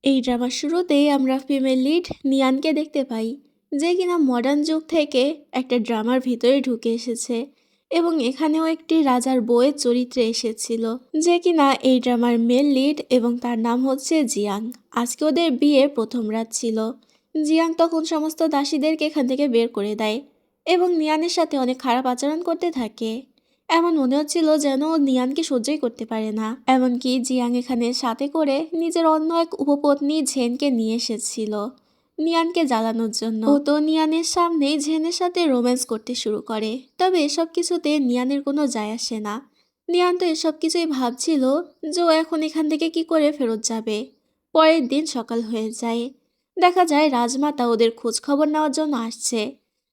এই ড্রামার শুরুতেই আমরা ফিমেল লিড নিয়ানকে দেখতে পাই, যে কিনা মডার্ন যুগ থেকে একটা ড্রামার ভিতরে ঢুকে এসেছে এবং এখানেও একটি রাজার বউয়ের চরিত্রে এসেছিল, যে কিনা এই ড্রামার মেল লিড এবং তার নাম হচ্ছে জিয়াং। আজকে ওদের বিয়ের প্রথম রাত ছিল। জিয়াং তখন সমস্ত দাসীদেরকে এখান থেকে বের করে দেয় এবং নিয়ানের সাথে অনেক খারাপ আচরণ করতে থাকে। এমন মনে হচ্ছিল যেন ও নিয়ানকে সহ্যই করতে পারে না। এমনকি জিয়াং এখানে সাথে করে নিজের অন্য এক উপপত্নী ঝেনকে নিয়ে এসেছিল নিয়ানকে জ্বালানোর জন্য। ও তো নিয়ানের সামনেই ঝেনের সাথে রোম্যান্স করতে শুরু করে। তবে এসব কিছুতে নিয়ানের কোনো যায় আসে না। নিয়ান তো এসব কিছুই ভাবছিল যে ও এখন এখান থেকে কি করে ফেরত যাবে। পরের দিন সকাল হয়ে যায়। দেখা যায় রাজমাতা ওদের খোঁজ খবর নেওয়ার জন্য আসছে,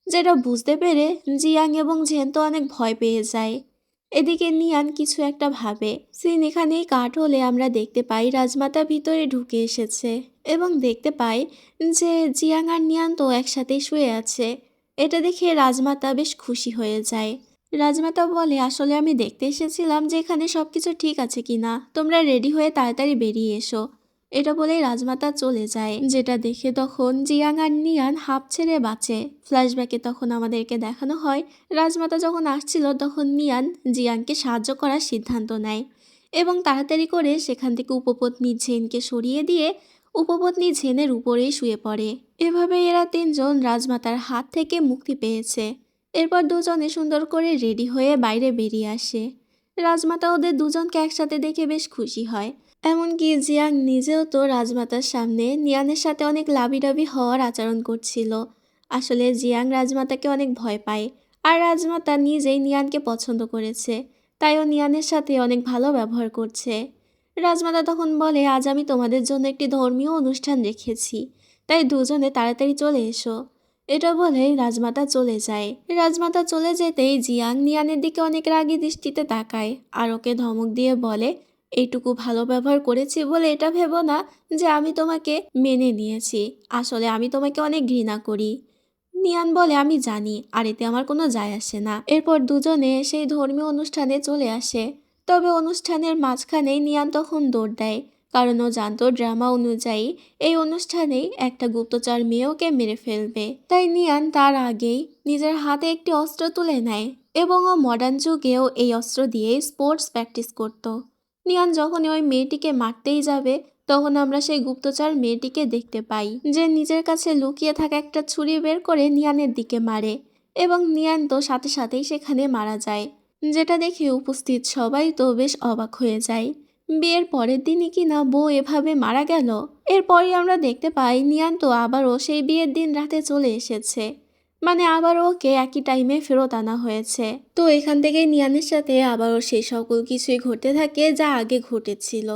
যেটা বুঝতে পেরে জিয়াং এবং ঝেন তো অনেক ভয় পেয়ে যায়। এদিকে নিয়ান কিছু একটা ভাবে। সিন এখানেই কাট হলে আমরা দেখতে পাই রাজমাতা ভিতরে ঢুকে এসেছে এবং দেখতে পাই যে জিয়াং আর নিয়ান তো একসাথেই শুয়ে আছে। এটা দেখে রাজমাতা বেশ খুশি হয়ে যায়। রাজমাতা বলে, আসলে আমি দেখতে এসেছিলাম যে এখানে সবকিছু ঠিক আছে কিনা, তোমরা রেডি হয়ে তাড়াতাড়ি বেরিয়ে এসো। এটা বলেই রাজমাতা চলে যায়, যেটা দেখে তখন জিয়াং আর নিয়ান হাঁপ ছেড়ে বাঁচে। ফ্ল্যাশব্যাকে তখন আমাদেরকে দেখানো হয় রাজমাতা যখন আসছিল তখন নিয়ান জিয়াংকে সাহায্য করার সিদ্ধান্ত নেয় এবং তাড়াতাড়ি করে সেখান থেকে উপপত্নী ঝেনকে সরিয়ে দিয়ে উপপত্নী ঝেনের উপরেই শুয়ে পড়ে। এভাবে এরা তিনজন রাজমাতার হাত থেকে মুক্তি পেয়েছে। এরপর দুজনে সুন্দর করে রেডি হয়ে বাইরে বেরিয়ে আসে। রাজমাতা ওদের দুজনকে একসাথে দেখে বেশ খুশি হয়। এমনকি জিয়াং নিজেও তো রাজমাতার সামনে নিয়ানের সাথে অনেক লাবিডাবি হওয়ার আচরণ করছিল। আসলে জিয়াং রাজমাতাকে অনেক ভয় পায়, আর রাজমাতা নিজেই নিয়ানকে পছন্দ করেছে, তাই ও নিয়ানের সাথে অনেক ভালো ব্যবহার করছে। রাজমাতা তখন বলে, আজ আমি তোমাদের জন্য একটি ধর্মীয় অনুষ্ঠান রেখেছি, তাই দুজনে তাড়াতাড়ি চলে এসো। এটা বলেই রাজমাতা চলে যায়। রাজমাতা চলে যেতেই জিয়াং নিয়ানের দিকে অনেক রাগী দৃষ্টিতে তাকায় আর ওকে ধমক দিয়ে বলে, এইটুকু ভালো ব্যবহার করেছি বলে এটা ভেবো না যে আমি তোমাকে মেনে নিয়েছি। আসলে আমি তোমাকে অনেক ঘৃণা করি। নিয়ান বলে, আমি জানি, আর এতে আমার কোনো যায় আসে না। এরপর দুজনে সেই ধর্মীয় অনুষ্ঠানে চলে আসে। তবে অনুষ্ঠানের মাঝখানেই নিয়ান তখন দৌড় দেয়, কারণ ও জানতো ড্রামা অনুযায়ী এই অনুষ্ঠানেই একটা গুপ্তচর মেয়েকে মেরে ফেলবে। তাই নিয়ান তার আগেই নিজের হাতে একটি অস্ত্র তুলে নেয় এবং ও মডার্ন যুগেও এই অস্ত্র দিয়ে স্পোর্টস প্র্যাকটিস করত। নিয়ান যখন ওই মেয়েটিকে মারতেই যাবে তখন আমরা সেই গুপ্তচর মেয়েটিকে দেখতে পাই, যে নিজের কাছে লুকিয়ে থাকা একটা ছুরি বের করে নিয়ানের দিকে মারে এবং নিয়ান তো সাথে সাথেই সেখানে মারা যায়, যেটা দেখে উপস্থিত সবাই তো বেশ অবাক হয়ে যায়। বিয়ের পরের দিনই কিনা বউ এভাবে মারা গেল। এরপরই আমরা দেখতে পাই নিয়ান তো আবারও সেই বিয়ের দিন রাতে চলে এসেছে, মানে আবারও ওকে একই টাইমে ফেরত আনা হয়েছে। তো এখান থেকে নিয়ানের সাথে আবারও সেই সকল কিছুই ঘটতে থাকে যা আগে ঘটেছিল।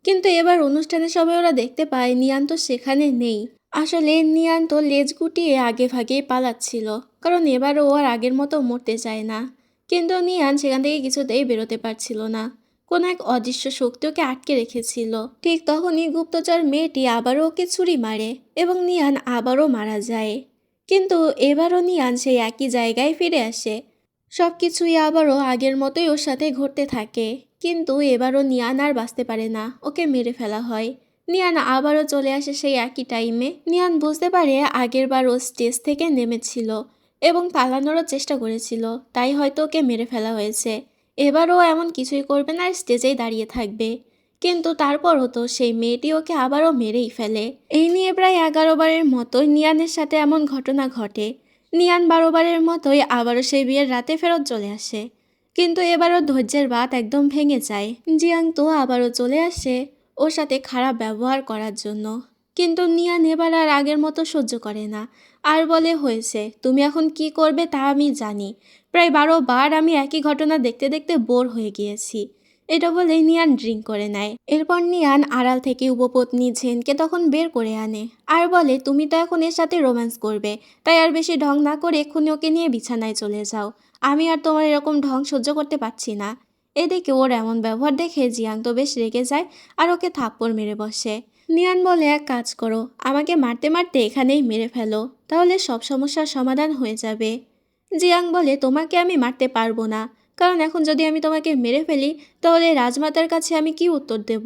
কিন্তু এবার অনুষ্ঠানের সময় ওরা দেখতে পায় নিয়ান তো সেখানে নেই। আসলে নিয়ান তো লেজ গুটিয়ে আগে ভাগেই পালাচ্ছিল, কারণ এবার ও আর আগের মতো মরতে চায় না। কিন্তু নিয়ান সেখান থেকে কিছুতেই বেরোতে পারছিল না। কোনো এক অদৃশ্য শক্তি ওকে আটকে রেখেছিল। ঠিক তখনই গুপ্তচর মেয়েটি আবারও ওকে ছুরি মারে এবং নিয়ান আবারও মারা যায়। কিন্তু এবারও নিয়ান সেই একই জায়গায় ফিরে আসে। সব কিছুই আবারও আগের মতোই ওর সাথে ঘটতে থাকে, কিন্তু এবারও নিয়ান আর বাঁচতে পারে না, ওকে মেরে ফেলা হয়। নিয়ান আবারও চলে আসে সেই একই টাইমে। নিয়ান বুঝতে পারে আগের বার ও স্টেজ থেকে নেমেছিল এবং পালানোরও চেষ্টা করেছিল, তাই হয়তো ওকে মেরে ফেলা হয়েছে। এবারও এমন কিছুই করবে না, আর স্টেজেই দাঁড়িয়ে থাকবে। কিন্তু তারপরও তো সেই মেয়েটি ওকে আবারও মেরেই ফেলে। এই নিয়ে প্রায় 11 বারের মতোই নিয়ানের সাথে এমন ঘটনা ঘটে। নিয়ান 12 বারের মতোই আবারও সেই বিয়ের রাতে ফেরত চলে আসে, কিন্তু এবারও ধৈর্যের বাঁধ একদম ভেঙে যায়। জিয়াং তো আবারও চলে আসে ওর সাথে খারাপ ব্যবহার করার জন্য, কিন্তু নিয়ান এবার আর আগের মতো সহ্য করে না আর বলে, হয়েছে, তুমি এখন কি করবে তা আমি জানি। প্রায় 12 বার আমি একই ঘটনা দেখতে দেখতে বোর হয়ে গিয়েছি। এটা বলে নিয়ান ড্রিঙ্ক করে নেয়। এরপর নিয়ান আড়াল থেকে উপপত্নী ঝেনকে তখন বের করে আনে আর বলে, তুমি তো এখন এর সাথে রোম্যান্স করবে, তাই আর বেশি ঢং না করে এক্ষুনি ওকে নিয়ে বিছানায় চলে যাও। আমি আর তোমার এরকম ঢং সহ্য করতে পারছি না। এদিকে ওর এমন ব্যবহার দেখে জিয়াং তো বেশ রেগে যায় আর ওকে থাপ্পড় মেরে বসে। নিয়ান বলে, এক কাজ করো, আমাকে মারতে মারতে এখানেই মেরে ফেলো, তাহলে সব সমস্যার সমাধান হয়ে যাবে। জিয়াং বলে, তোমাকে আমি মারতে পারবো না, কারণ এখন যদি আমি তোমাকে মেরে ফেলি তাহলে রাজমাতার কাছে আমি কি উত্তর দেব?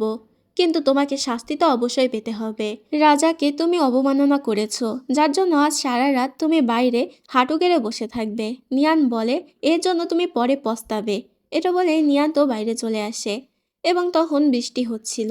কিন্তু তোমাকে শাস্তি তো অবশ্যই পেতে হবে। রাজাকে তুমি অবমাননা করেছো, যার জন্য আজ সারা রাত তুমি বাইরে হাঁটু গেড়ে বসে থাকবে। নিয়ান বলে, এর জন্য তুমি পরে পস্তাবে। এটা বলে নিয়ান তো বাইরে চলে আসে এবং তখন বৃষ্টি হচ্ছিল।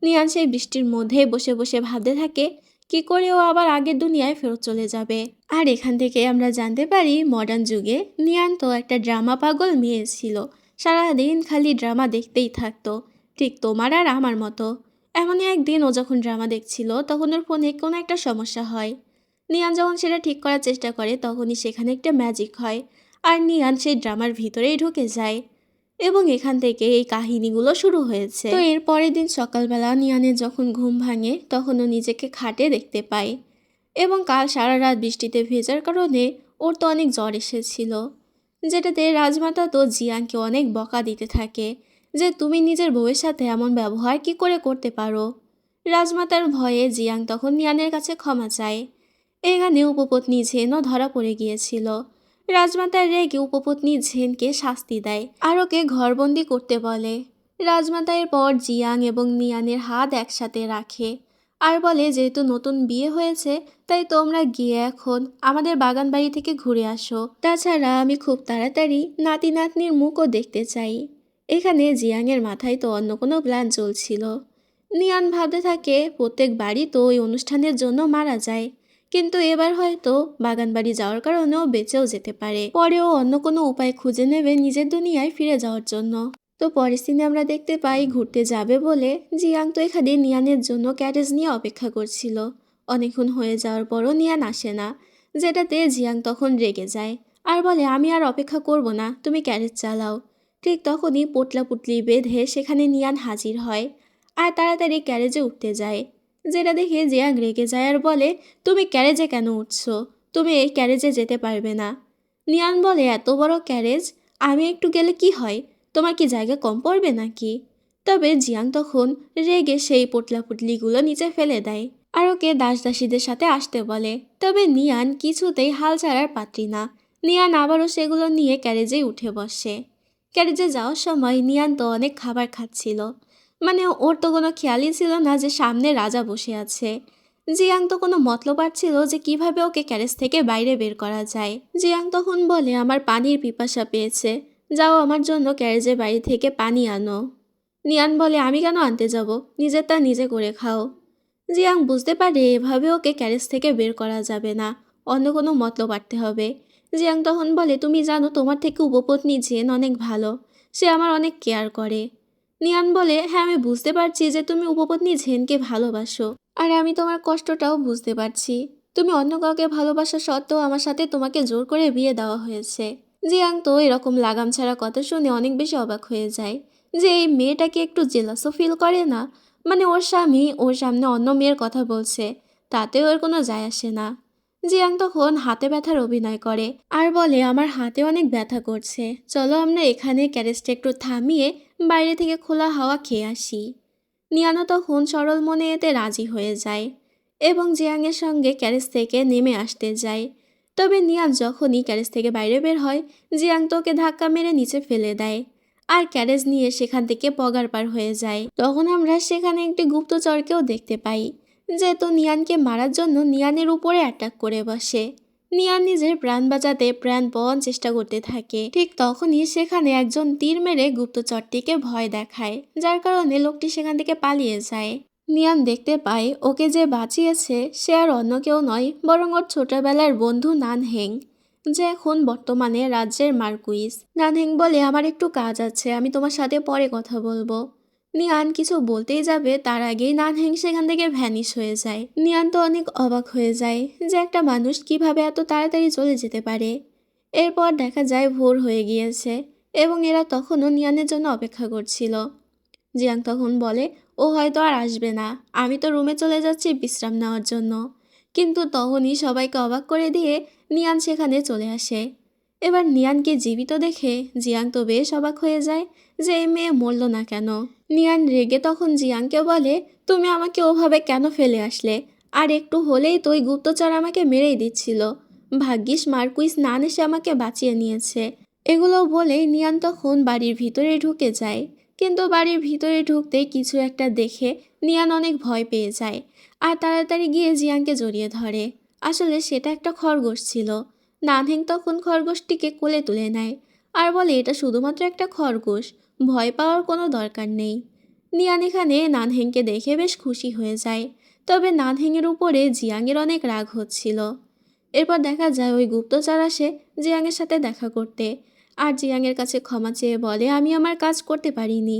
নিয়ান সেই বৃষ্টির মধ্যে বসে বসে ভাবতে থাকে কি করে ও আবার আগের দুনিয়ায় ফেরত চলে যাবে। আর এখান থেকে আমরা জানতে পারি মডার্ন যুগে নিয়ান তো একটা ড্রামা পাগল মেয়ে ছিল। সারাদিন খালি ড্রামা দেখতেই থাকতো, ঠিক তোমার আর আমার মতো। এমনই একদিন ও যখন ড্রামা দেখছিল তখন ওর ফোনে কোনো একটা সমস্যা হয়। নিয়ান যখন সেটা ঠিক করার চেষ্টা করে তখনই সেখানে একটা ম্যাজিক হয় আর নিয়ান সেই ড্রামার ভিতরেই ঢুকে যায় এবং এখান থেকে এই কাহিনীগুলো শুরু হয়েছে। তো এর পরের দিন সকালবেলা নিয়ানের যখন ঘুম ভাঙে তখন ও নিজেকে খাটে দেখতে পায় এবং কাল সারা রাত বৃষ্টিতে ভেজার কারণে ওর তো অনেক জ্বর এসেছিল, যেটাতে রাজমাতা তো জিয়াংকে অনেক বকা দিতে থাকে যে তুমি নিজের বউয়ের সাথে এমন ব্যবহার কি করে করতে পারো। রাজমাতার ভয়ে জিয়াং তখন নিয়ানের কাছে ক্ষমা চায়। এখানে উপপত্নী ঝেনও ধরা পড়ে গিয়েছিল। রাজমাতার রেগে উপপত্নী ঝেনকে শাস্তি দেয় আর ওকে ঘরবন্দি করতে বলে। রাজমাতা এরপর জিয়াং এবং নিয়ানের হাত একসাথে রাখে আর বলে যেহেতু নতুন বিয়ে হয়েছে তাই তোমরা গিয়ে এখন আমাদের বাগান বাড়ি থেকে ঘুরে আসো। তাছাড়া আমি খুব তাড়াতাড়ি নাতি নাতনির মুখও দেখতে চাই। এখানে জিয়াংয়ের মাথায় তো অন্য কোনো প্ল্যান চলছিল। নিয়ান ভাবতে থাকে প্রত্যেক বাড়ি তো ওই অনুষ্ঠানের জন্য মারা যায়, কিন্তু এবার হয়তো বাগানবাড়ি যাওয়ার কারণেও বেঁচেও যেতে পারে। পরেও অন্য কোনো উপায় খুঁজে নেবে নিজের দুনিয়ায় ফিরে যাওয়ার জন্য। তো পরের দিনে আমরা দেখতে পাই ঘুরতে যাবে বলে জিয়াং তো এখানে নিয়ানের জন্য ক্যারেজ নিয়ে অপেক্ষা করছিল। অনেকক্ষণ হয়ে যাওয়ার পরও নিয়ান আসে না, যেটাতে জিয়াং তখন রেগে যায় আর বলে আমি আর অপেক্ষা করব না, তুমি ক্যারেজ চালাও। ঠিক তখনই পোটলা পুটলি বেঁধে সেখানে নিয়ান হাজির হয় আর তাড়াতাড়ি ক্যারেজে উঠতে যায়, যেটা দেখে জিয়াং রেগে যায় আর বলে তুমি ক্যারেজে কেন উঠছো, তুমি এই ক্যারেজে যেতে পারবে না। নিয়ান বলে এত বড় ক্যারেজ, আমি একটু গেলে কি হয়, তোমার কি জায়গা কম পড়বে নাকি। তবে জিয়াং তখন রেগে সেই পোটলা পুটলিগুলো নিচে ফেলে দেয় আর ওকে দাস দাসীদের সাথে আসতে বলে। তবে নিয়ান কিছুতেই হাল ছাড়ার পাত্রী না। নিয়ান আবারও সেগুলো নিয়ে ক্যারেজে উঠে বসে। ক্যারেজে যাওয়ার সময় নিয়ান তো অনেক খাবার খাচ্ছিল, মানে ওর তো কোনো খেয়ালই ছিল না যে সামনে রাজা বসে আছে। জিয়াং তো কোনো মতলব পাচ্ছিল যে কিভাবে ওকে ক্যারেজ থেকে বাইরে বের করা যায়। জিয়াং তখন বলে আমার পানির পিপাসা পেয়েছে, যাও আমার জন্য ক্যারেজের বাড়ি থেকে পানি আনো। নিয়ান বলে আমি কেন আনতে যাব, নিজেরটা নিজে করে খাও। জিয়াং বুঝতে পারে এভাবে ওকে ক্যারেজ থেকে বের করা যাবে না, অন্য কোনো মতলব পাঠতে হবে। জিয়াং তখন বলে তুমি জানো তোমার থেকে উপপত্নী জেন অনেক ভালো, সে আমার অনেক কেয়ার করে। নিয়ান বলে হ্যাঁ আমি বুঝতে পারছি যে তুমি উপপত্নী ঝেনকে ভালোবাসো আর আমি তোমার কষ্টটাও বুঝতে পারছি। তুমি অন্য কাউকে ভালোবাসা সত্ত্বেও আমার সাথে তোমাকে জোর করে বিয়ে দেওয়া হয়েছে। জিয়াং তো এরকম লাগাম ছাড়া কথা শুনে অনেক বেশি অবাক হয়ে যায় যে এই মেয়েটাকে একটু জেলাসও ফিল করে না, মানে ওর স্বামী ওর সামনে অন্য মেয়ের কথা বলছে, তাতেও ওর কোনো যায় আসে না। জিয়াং তখন হাতে ব্যথার অভিনয় করে আর বলে আমার হাতে অনেক ব্যথা করছে, চলো আমরা এখানে ক্যারেজটা একটু থামিয়ে বাইরে থেকে খোলা হাওয়া খেয়ে আসি। নিয়ানো তখন সরল মনে এতে রাজি হয়ে যায় এবং জিয়াংয়ের সঙ্গে ক্যারেজ থেকে নেমে আসতে যায়। তবে নিয়ান যখনই ক্যারেজ থেকে বাইরে বের হয় জিয়াং তো ওকে ধাক্কা মেরে নিচে ফেলে দেয় আর ক্যারেজ নিয়ে সেখান থেকে পগার পার হয়ে যায়। তখন আমরা সেখানে একটি গুপ্তচরকেও দেখতে পাই, যেহেতু নিয়ানকে মারার জন্য নিয়ানের উপরে অ্যাটাক করে বসে। নিয়ান নিজের প্রাণ বাঁচাতে প্রাণপণ চেষ্টা করতে থাকে। ঠিক তখনই সেখানে একজন তীর মেরে গুপ্তচরটিকে ভয় দেখায়, যার কারণে লোকটি সেখান থেকে পালিয়ে যায়। নিয়ান দেখতে পায় ওকে যে বাঁচিয়েছে সে আর অন্য কেউ নয় বরং ওর ছোটবেলার বন্ধু নানহেং, যে এখন বর্তমানে রাজ্যের মার্কুইস। নানহেং বলে আমার একটু কাজ আছে, আমি তোমার সাথে পরে কথা বলবো। নিয়ান কিছু বলতেই যাবে তার আগেই নানহেং সেখান থেকে ভ্যানিশ হয়ে যায়। নিয়ান তো অনেক অবাক হয়ে যায় যে একটা মানুষ কিভাবে এত তাড়াতাড়ি চলে যেতে পারে। এরপর দেখা যায় ভোর হয়ে গিয়েছে এবং এরা তখনও নিয়ানের জন্য অপেক্ষা করছিল। জিয়াং তখন বলে ও হয়তো আর আসবে না, আমি তো রুমে চলে যাচ্ছি বিশ্রাম নেওয়ার জন্য। কিন্তু তখনই সবাইকে অবাক করে দিয়ে নিয়ান সেখানে চলে আসে। এবার নিয়ানকে জীবিত দেখে জিয়াং তো বেশ অবাক হয়ে যায় যে এই মেয়ে মরল না কেন। নিয়ান রেগে তখন জিয়াংকে বলে তুমি আমাকে ওভাবে কেন ফেলে আসলে, আর একটু হলেই তো ওই গুপ্তচর আমাকে মেরেই দিচ্ছিল, ভাগ্যিস মার্কুইস নান এসে আমাকে বাঁচিয়ে নিয়েছে। এগুলো বলেই নিয়ান তখন বাড়ির ভিতরে ঢুকে যায়। কিন্তু বাড়ির ভিতরে ঢুকতেই কিছু একটা দেখে নিয়ান অনেক ভয় পেয়ে যায় আর তাড়াতাড়ি গিয়ে জিয়াংকে জড়িয়ে ধরে। আসলে সেটা একটা খরগোশ ছিল। নানহেং তখন খরগোশটিকে কোলে তুলে নেয় আর বলে এটা শুধুমাত্র একটা খরগোশ, ভয় পাওয়ার কোনো দরকার নেই। নিয়ান এখানে নানহেংকে দেখে বেশ খুশি হয়ে যায়, তবে নানহেংয়ের উপরে জিয়াংয়ের অনেক রাগ হচ্ছিল। এরপর দেখা যায় ওই গুপ্তচর আসে জিয়াংয়ের সাথে দেখা করতে আর জিয়াংয়ের কাছে ক্ষমা চেয়ে বলে আমি আমার কাজ করতে পারিনি।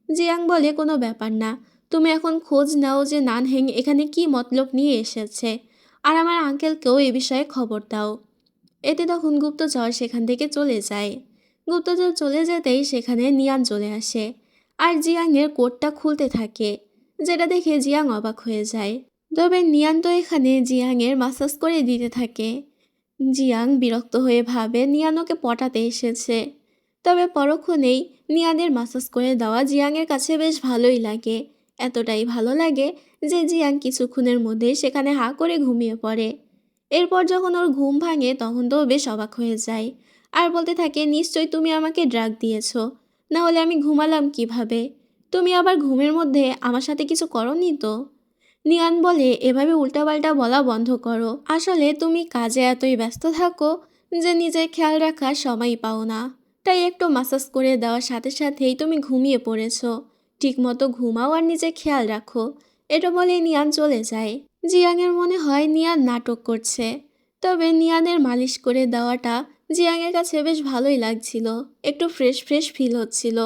জিয়াং বলে কোনো ব্যাপার না, তুমি এখন খোঁজ নাও যে নানহেং এখানে কি মতলব নিয়ে এসেছে আর আমার আঙ্কেলকেও এ বিষয়ে খবর দাও। এতে তখন গুপ্তচর সেখান থেকে চলে যায়। গুপ্তচর চলে যেতেই সেখানে নিয়ান চলে আসে আর জিয়াংয়ের কোটটা খুলতে থাকে, যেটা দেখে জিয়াং অবাক হয়ে যায়। তবে নিয়ান তো এখানে জিয়াংয়ের মাসাজ করে দিতে থাকে। জিয়াং বিরক্ত হয়ে ভাবে নিয়ান ওকে পটাতে এসেছে। তবে পরক্ষণেই নিয়ানের মাসাজ করে দেওয়া জিয়াংয়ের কাছে বেশ ভালোই লাগে। এতটাই ভালো লাগে যে জিয়াং কিছুক্ষণের মধ্যে সেখানে হাঁ করে ঘুমিয়ে পড়ে। এরপর যখন ওর ঘুম ভাঙে তখন তো ও বেশ অবাক হয়ে যায় আর বলতে থাকে নিশ্চয়ই তুমি আমাকে ড্রাগ দিয়েছ, না হলে আমি ঘুমালাম কিভাবে? তুমি আবার ঘুমের মধ্যে আমার সাথে কিছু করনি তো? নিয়ান বলে এভাবে উল্টাপাল্টা বলা বন্ধ করো, আসলে তুমি কাজে এতই ব্যস্ত থাকো যে নিজের খেয়াল রাখার সময় পাও না, তাই একটু মাসাজ করে দেওয়ার সাথে সাথেই তুমি ঘুমিয়ে পড়েছো। ঠিকমতো ঘুমাও আর নিজের খেয়াল রাখো। এটা বলে নিয়ান চলে যায়। জিয়াংয়ের মনে হয় নিয়ান নাটক করছে, তবে নিয়ানের মালিশ করে দেওয়াটা জিয়াংয়ের কাছে বেশ ভালোই লাগছিল, একটু ফ্রেশ ফ্রেশ ফিল হচ্ছিল।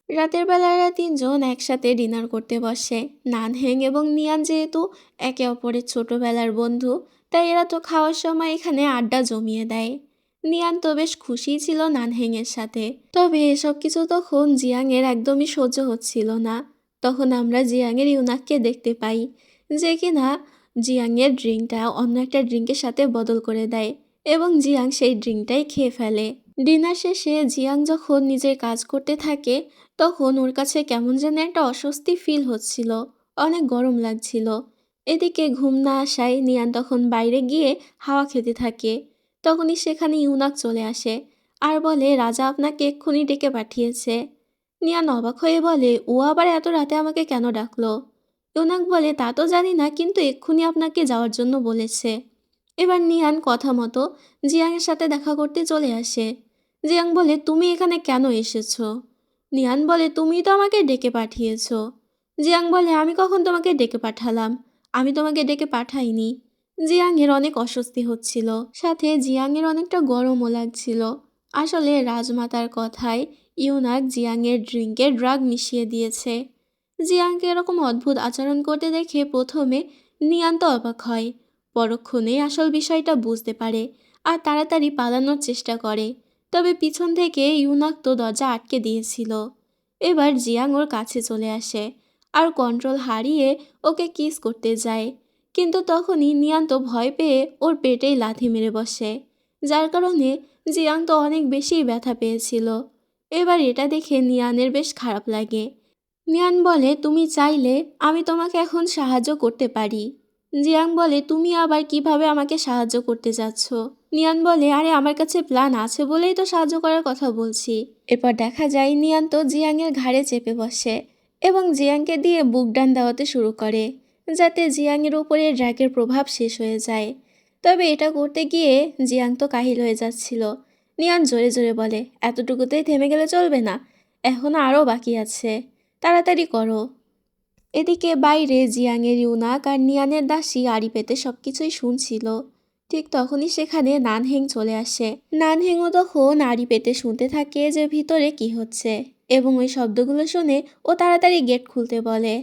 রাতের বেলা এরা তিনজন একসাথে ডিনার করতে বসে। নানহেং এবং নিয়ান যেহেতু একে অপরের ছোটবেলার বন্ধু, তাই এরা তো খাওয়ার সময় এখানে আড্ডা জমিয়ে দেয়। নিয়ান তো বেশ খুশিই ছিল নানহেংয়ের সাথে, তবে এসব কিছু তখন জিয়াংয়ের একদমই সহ্য হচ্ছিল না। তখন আমরা জিয়াংয়ের ইউনাককে দেখতে পাই, যে কিনা জিয়াংয়ের ড্রিঙ্কটা অন্য একটা ড্রিঙ্কের সাথে বদল করে দেয় এবং জিয়াং সেই ড্রিঙ্কটাই খেয়ে ফেলে। ডিনার শেষে জিয়াং যখন নিজের কাজ করতে থাকে তখন ওর কাছে কেমন যেন একটা অস্বস্তি ফিল হচ্ছিল, অনেক গরম লাগছিল। এদিকে ঘুম না আসায় নিয়ান তখন বাইরে গিয়ে হাওয়া খেতে থাকে। তখনই সেখানে ইউনাক চলে আসে আর বলে রাজা আপনাকে এক্ষুনি ডেকে পাঠিয়েছে। নিয়ান অবাক হয়ে বলে ও আবার এত রাতে আমাকে কেন ডাকলো? ইউনাক বলে তা তো জানি না, কিন্তু এক্ষুনি আপনাকে যাওয়ার জন্য বলেছে। এবার নিয়ান কথা মতো জিয়াংয়ের সাথে দেখা করতে চলে আসে। জিয়াং বলে তুমি এখানে কেন এসেছো? নিয়ান বলে তুমি তো আমাকে ডেকে পাঠিয়েছো। জিয়াং বলে আমি কখন তোমাকে ডেকে পাঠালাম? আমি তোমাকে ডেকে পাঠাইনি। জিয়াংয়ের অনেক অস্বস্তি হচ্ছিল, সাথে জিয়াংয়ের অনেকটা গরমও লাগছিল। আসলে রাজমাতার কথায় ইউনাক জিয়াংয়ের ড্রিঙ্কে ড্রাগ মিশিয়ে দিয়েছে। জিয়াংকে এরকম অদ্ভুত আচরণ করতে দেখে প্রথমে নিয়ান তো অবাক হয়, পরক্ষণেই আসল বিষয়টা বুঝতে পারে আর তাড়াতাড়ি পালানোর চেষ্টা করে। তবে পিছন থেকে ইউনাক তো দরজা আটকে দিয়েছিল। এবার জিয়াং ওর কাছে চলে আসে আর কন্ট্রোল হারিয়ে ওকে কিস করতে যায়, কিন্তু তখনই নিয়ান তো ভয় পেয়ে ওর পেটেই লাথি মেরে বসে, যার কারণে জিয়াং তো অনেক বেশি ব্যথা পেয়েছিল। এবার এটা দেখে নিয়ানের বেশ খারাপ লাগে। নিয়ান বলে তুমি চাইলে আমি তোমাকে এখন সাহায্য করতে পারি। জিয়াং বলে তুমি আবার কিভাবে আমাকে সাহায্য করতে যাচ্ছ? নিয়ান বলে আরে আমার কাছে প্ল্যান আছে বলেই তো সাহায্য করার কথা বলছি। এরপর দেখা যায় নিয়ান তো জিয়াংয়ের ঘাড়ে চেপে বসে এবং জিয়াংকে দিয়ে বুক ডান দেওয়াতে শুরু করে, যাতে জিয়াংয়ের উপরে ড্র্যাগের প্রভাব শেষ হয়ে যায়। তবে এটা করতে গিয়ে জিয়াং তো কাহিল হয়ে যাচ্ছিল। নিয়ান জোরে জোরে বলে এতটুকুতেই থেমে গেলে চলবে না, এখনও আরও বাকি আছে, তাড়াতাড়ি করো। এদিকে বাইরে জিয়াংয়ের ইউনাক আর নিয়ানের দাসী আড়ি পেতে সবকিছুই শুনছিল। ঠিক তখনই সেখানে নানহেং চলে আসে। নানহেংও তখন আড়ি পেতে শুনতে থাকে যে ভিতরে কি হচ্ছে, এবং ওই শব্দগুলো শুনে ও তাড়াতাড়ি গেট খুলতে বলে।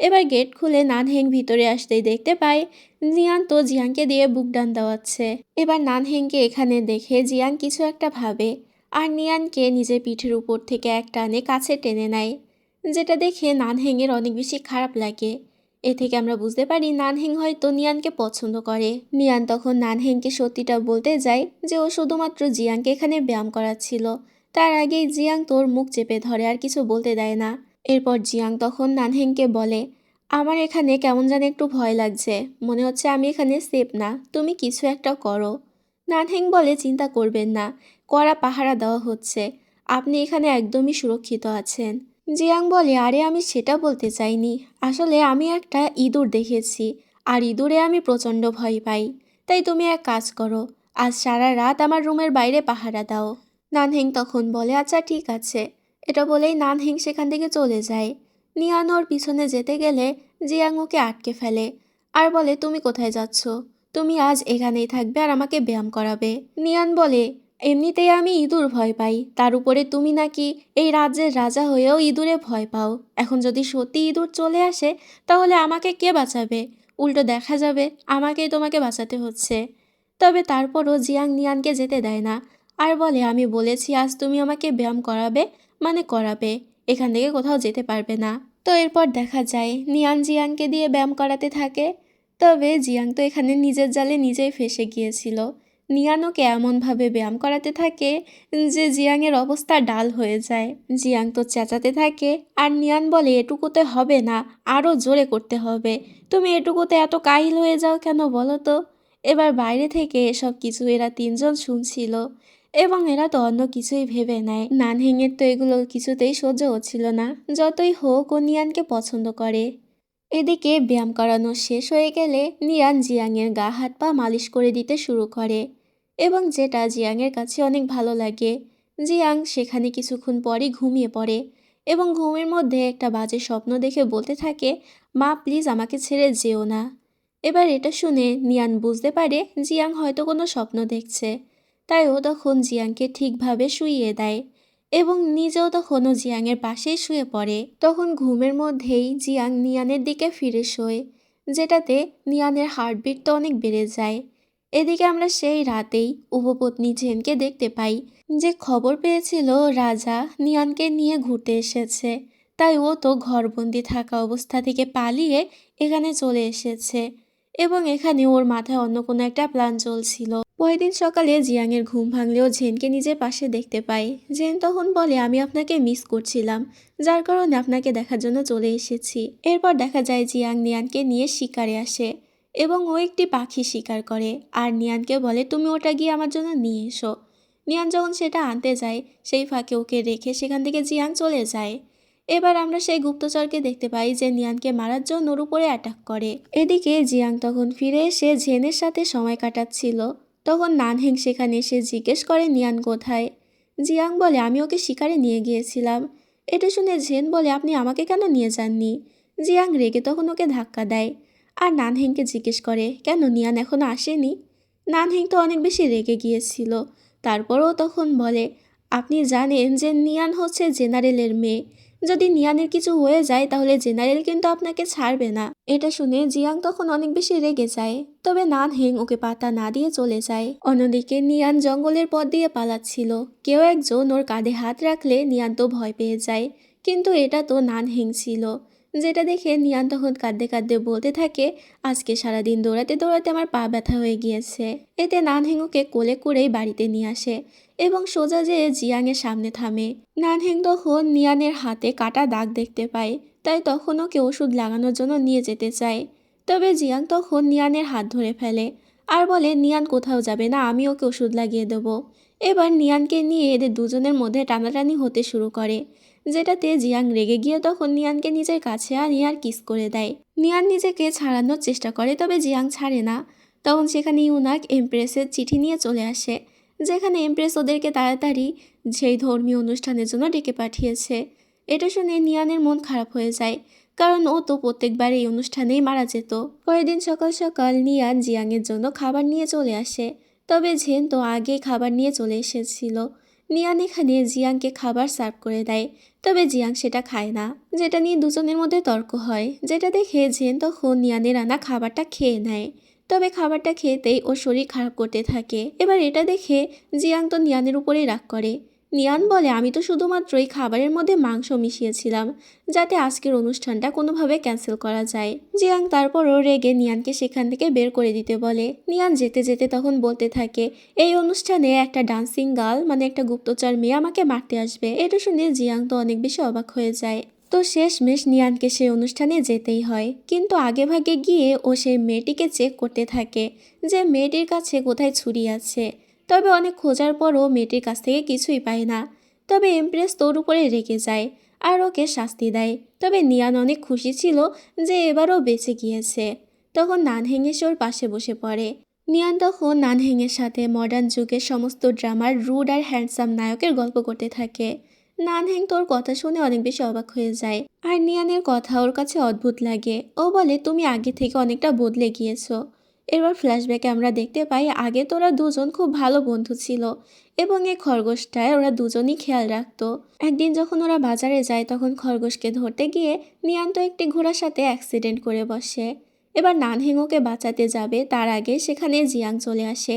এবার গেট খুলে নানহেং ভিতরে আসতেই দেখতে পায় জিয়াং তো জিয়াংকে দিয়ে বুক ডান দেওয়াচ্ছে। এবার নানহেংকে এখানে দেখে জিয়াং কিছু একটা ভাবে আর নিয়ানকে নিজের পিঠের উপর থেকে এক টানে কাছে টেনে নেয়, যেটা দেখে নানহেংয়ের অনেক বেশি খারাপ লাগে। এ থেকে আমরা বুঝতে পারি নানহেং হয়তো নিয়ানকে পছন্দ করে। নিয়ান তখন নানহেংকে সত্যিটা বলতে যায় যে ও শুধুমাত্র জিয়াংকে এখানে ব্যায়াম করাচ্ছিল। তার আগেই জিয়াং তোর মুখ চেপে ধরে আর কিছু বলতে দেয় না। এরপর জিয়াং তখন নানহেংকে বলে আমার এখানে কেমন যেন একটু ভয় লাগছে, মনে হচ্ছে আমি এখানে সেফ না, তুমি কিছু একটা করো। নানহেং বলে চিন্তা করবেন না, কড়া পাহারা দেওয়া হচ্ছে, আপনি এখানে একদমই সুরক্ষিত আছেন। জিয়াং বলে, আরে আমি সেটা বলতে চাইনি। আসলে আমি একটা ইঁদুর দেখেছি, আর ইঁদুরে আমি প্রচণ্ড ভয় পাই। তাই তুমি এক কাজ করো, আজ সারা রাত আমার রুমের বাইরে পাহারা দাও। নানহিং তখন বলে, আচ্ছা ঠিক আছে। এটা বলেই নানহিং সেখান থেকে চলে যায়। নিয়ান ওর পিছনে যেতে গেলে জিয়াং ওকে আটকে ফেলে আর বলে, তুমি কোথায় যাচ্ছ? তুমি আজ এখানেই থাকবে আর আমাকে ব্যায়াম করাবে। নিয়ান বলে, এমনিতেই আমি ইঁদুর ভয় পাই, তার উপরে তুমি নাকি এই রাজ্যের রাজা হয়েও ইঁদুরে ভয় পাও। এখন যদি সত্যি ইঁদুর চলে আসে তাহলে আমাকে কে বাঁচাবে? উল্টো দেখা যাবে আমাকেই তোমাকে বাঁচাতে হচ্ছে। তবে তারপরও জিয়াং নিয়ানকে যেতে দেয় না আর বলে, আমি বলেছি আজ তুমি আমাকে ব্যায়াম করাবে, মানে করাবে, এখান থেকে কোথাও যেতে পারবে না। তো এরপর দেখা যায় নিয়ান জিয়াংকে দিয়ে ব্যায়াম করাতে থাকে। তবে জিয়াং তো এখানে নিজের জালে নিজেই ফেঁসে গিয়েছিল। নিয়ান ওকে এমনভাবে ব্যায়াম করাতে থাকে যে জিয়াংয়ের অবস্থা ডাল হয়ে যায়। জিয়াং তো চেঁচাতে থাকে আর নিয়ান বলে, এটুকুতে হবে না, আরও জোরে করতে হবে। তুমি এটুকুতে এত কাহিল হয়ে যাও কেন বলো তো? এবার বাইরে থেকে এসব কিছু এরা তিনজন শুনছিল এবং এরা তো অন্য কিছুই ভেবে নেয়। নানহিংয়ের তো এগুলো কিছুতেই সহ্য হচ্ছিল না, যতই হোক ও নিয়ানকে পছন্দ করে। এদিকে ব্যায়াম করানো শেষ হয়ে গেলে নিয়ান জিয়াংয়ের গা হাত পা মালিশ করে দিতে শুরু করে এবং যেটা জিয়াংয়ের কাছে অনেক ভালো লাগে। জিয়াং সেখানে কিছুক্ষণ পরই ঘুমিয়ে পড়ে এবং ঘুমের মধ্যে একটা বাজে স্বপ্ন দেখে বলতে থাকে, মা প্লিজ আমাকে ছেড়ে যেও না। এবার এটা শুনে নিয়ান বুঝতে পারে জিয়াং হয়তো কোনো স্বপ্ন দেখছে, তাই ও তখন জিয়াংকে ঠিকভাবে শুইয়ে দেয় এবং নিজেও তখনও জিয়াংয়ের পাশেই শুয়ে পড়ে। তখন ঘুমের মধ্যেই জিয়াং নিয়ানের দিকে ফিরে শোয়, যেটাতে নিয়ানের হার্টবিট তো অনেক বেড়ে যায়। এদিকে আমরা সেই রাতেই উপপত্নী জেনকে দেখতে পাই, যে খবর পেয়েছিল রাজা নিয়ানকে নিয়ে ঘুরতে এসেছে, তাই ও তো ঘরবন্দি থাকা অবস্থা থেকে পালিয়ে এখানে চলে এসেছে এবং এখানে ওর মাথায় অন্য কোনো একটা প্ল্যান চলছিল। পরের দিন সকালে জিয়াংয়ের ঘুম ভাঙলেও জেনকে নিজের পাশে দেখতে পাই। জেন তখন বলে, আমি আপনাকে মিস করছিলাম, যার কারণে আপনাকে দেখার জন্য চলে এসেছি। এরপর দেখা যায় জিয়াং নিয়ানকে নিয়ে শিকারে আসে এবং ও একটি পাখি শিকার করে আর নিয়ানকে বলে, তুমি ওটা গিয়ে আমার জন্য নিয়ে এসো। নিয়ান যখন সেটা আনতে যায় সেই ফাঁকে ওকে রেখে সেখান থেকে জিয়াং চলে যায়। এবার আমরা সেই গুপ্তচরকে দেখতে পাই যে নিয়ানকে মারার জন্য ওর উপরে অ্যাটাক করে। এদিকে জিয়াং তখন ফিরে এসে জেনের সাথে সময় কাটাচ্ছিল। তখন নানহিং সেখানে এসে জিজ্ঞেস করে, নিয়ান কোথায়? জিয়াং বলে, আমি ওকে শিকারে নিয়ে গিয়েছিলাম। এটা শুনে জেন বলে, আপনি আমাকে কেন নিয়ে যাননি? জিয়াং রেগে তখন ওকে ধাক্কা দেয় আর নানহিংকে জিজ্ঞেস করে, কেন নিয়ান এখনো আসেনি? নানহিং তো অনেক বেশি রেগে গিয়েছিল। তারপরও তখন বলে, আপনি জানেন যে নিয়ান হচ্ছে জেনারেলের মেয়ে, যদি নিয়ানের কিছু হয়ে যায় তাহলে জেনারেল কিন্তু আপনাকে ছাড়বে না। এটা শুনে জিয়াং তখন অনেক বেশি রেগে যায়, তবে নানহিং ওকে পাত্তা না দিয়ে চলে যায়। অন্যদিকে নিয়ান জঙ্গলের পথ দিয়ে পালাচ্ছিল। কেউ একজন ওর কাঁধে হাত রাখলে নিয়ান তো ভয় পেয়ে যায়, কিন্তু এটা তো নানহিং ছিল, যেটা দেখে নিয়ান তখন কাঁদতে কাঁদতে বলতে থাকে, আজকে সারাদিন দৌড়াতে দৌড়াতে আমার পা ব্যথা হয়ে গিয়েছে। এতে নানহিং ওকে কোলে করেই বাড়িতে নিয়ে আসে এবং সোজা যেয়ে জিয়াংয়ের সামনে থামে। নানহিং তখন নিয়ানের হাতে কাটা দাগ দেখতে পায়, তাই তখন ওকে ওষুধ লাগানোর জন্য নিয়ে যেতে চায়। তবে জিয়াং তখন নিয়ানের হাত ধরে ফেলে আর বলে, নিয়ান কোথাও যাবে না, আমি ওকে ওষুধ লাগিয়ে দেবো। এবার নিয়ানকে নিয়ে এদের দুজনের মধ্যে টানাটানি হতে শুরু করে, যেটাতে জিয়াং রেগে গিয়ে তখন নিয়ানকে নিজের কাছে আনিয়ে আর কিস করে দেয়। নিয়ান নিজেকে ছাড়ানোর চেষ্টা করে, তবে জিয়াং ছাড়ে না। তখন সেখানে ইউনাক এমপ্রেসের চিঠি নিয়ে চলে আসে, যেখানে এমপ্রেস ওদেরকে তাড়াতাড়ি সেই ধর্মীয় অনুষ্ঠানের জন্য ডেকে পাঠিয়েছে। এটা শুনে নিয়ানের মন খারাপ হয়ে যায়, কারণ ও তো প্রত্যেকবার এই অনুষ্ঠানেই মারা যেত। পরের দিন সকাল সকাল নিয়ান জিয়াংয়ের জন্য খাবার নিয়ে চলে আসে, তবে ঝেন তো আগে খাবার নিয়ে চলে এসেছিল। নিয়ান এখানে জিয়াংকে খাবার সার্ভ করে দেয়, তবে জিয়াং সেটা খায় না, যেটা নিয়ে দুজনের মধ্যে তর্ক হয়, যেটা দেখে ঝেন তখন নিয়ানের আনা খাবারটা খেয়ে নেয়। তবে খাবারটা খেতেই ওর শরীর খারাপ করতে থাকে। এবার এটা দেখে জিয়াং তো নিয়ানের উপরেই রাগ করে। নিয়ান বলে, আমি তো শুধুমাত্রই খাবারের মধ্যে মাংস মিশিয়েছিলাম, যাতে আজকের অনুষ্ঠানটা কোনোভাবে ক্যান্সেল করা যায়। জিয়াং তারপরও রেগে নিয়ানকে সেখান থেকে বের করে দিতে বলে। নিয়ান যেতে যেতে তখন বলতে থাকে, এই অনুষ্ঠানে একটা ডান্সিং গার্ল মানে একটা গুপ্তচর মেয়ে আমাকে মারতে আসবে। এটা শুনে জিয়াং তো অনেক বেশি অবাক হয়ে যায়। তো শেষমেশ নিয়ানকে সেই অনুষ্ঠানে যেতেই হয়, কিন্তু আগে ভাগে গিয়ে ও সেই মেয়েটিকে চেক করতে থাকে যে মেয়েটির কাছে কোথায় ছুরি আছে। তবে অনেক খোঁজার পরও মেয়েটির কাছ থেকে কিছুই পায় না। তবে এমপ্রেস তোর উপরে রেগে যায় আর ওকে শাস্তি দেয়। তবে নিয়ান অনেক খুশি ছিল যে এবারও বেঁচে গিয়েছে। তখন নানহেং এসে ওর পাশে বসে পড়ে। নিয়ান তখন নানহেংয়ের সাথে মডার্ন যুগের সমস্ত ড্রামার রুড আর হ্যান্ডসাম নায়কের গল্প করতে থাকে। নানহেং তোর কথা শুনে অনেক বেশি অবাক হয়ে যায়, আর নিয়ানের কথা ওর কাছে অদ্ভুত লাগে। ও বলে, তুমি আগে থেকে অনেকটা বদলে গিয়েছো। এরপর ফ্ল্যাশব্যাকে আমরা দেখতে পাই আগে তোরা দুজন খুব ভালো বন্ধু ছিল এবং এই খরগোশটায় ওরা দুজনই খেয়াল রাখতো। একদিন যখন ওরা বাজারে যায় তখন খরগোশকে ধরতে গিয়ে নিয়ান তো একটি ঘোড়ার সাথে অ্যাক্সিডেন্ট করে বসে। এবার নানহেং ওকে বাঁচাতে যাবে, তার আগে সেখানে জিয়াং চলে আসে।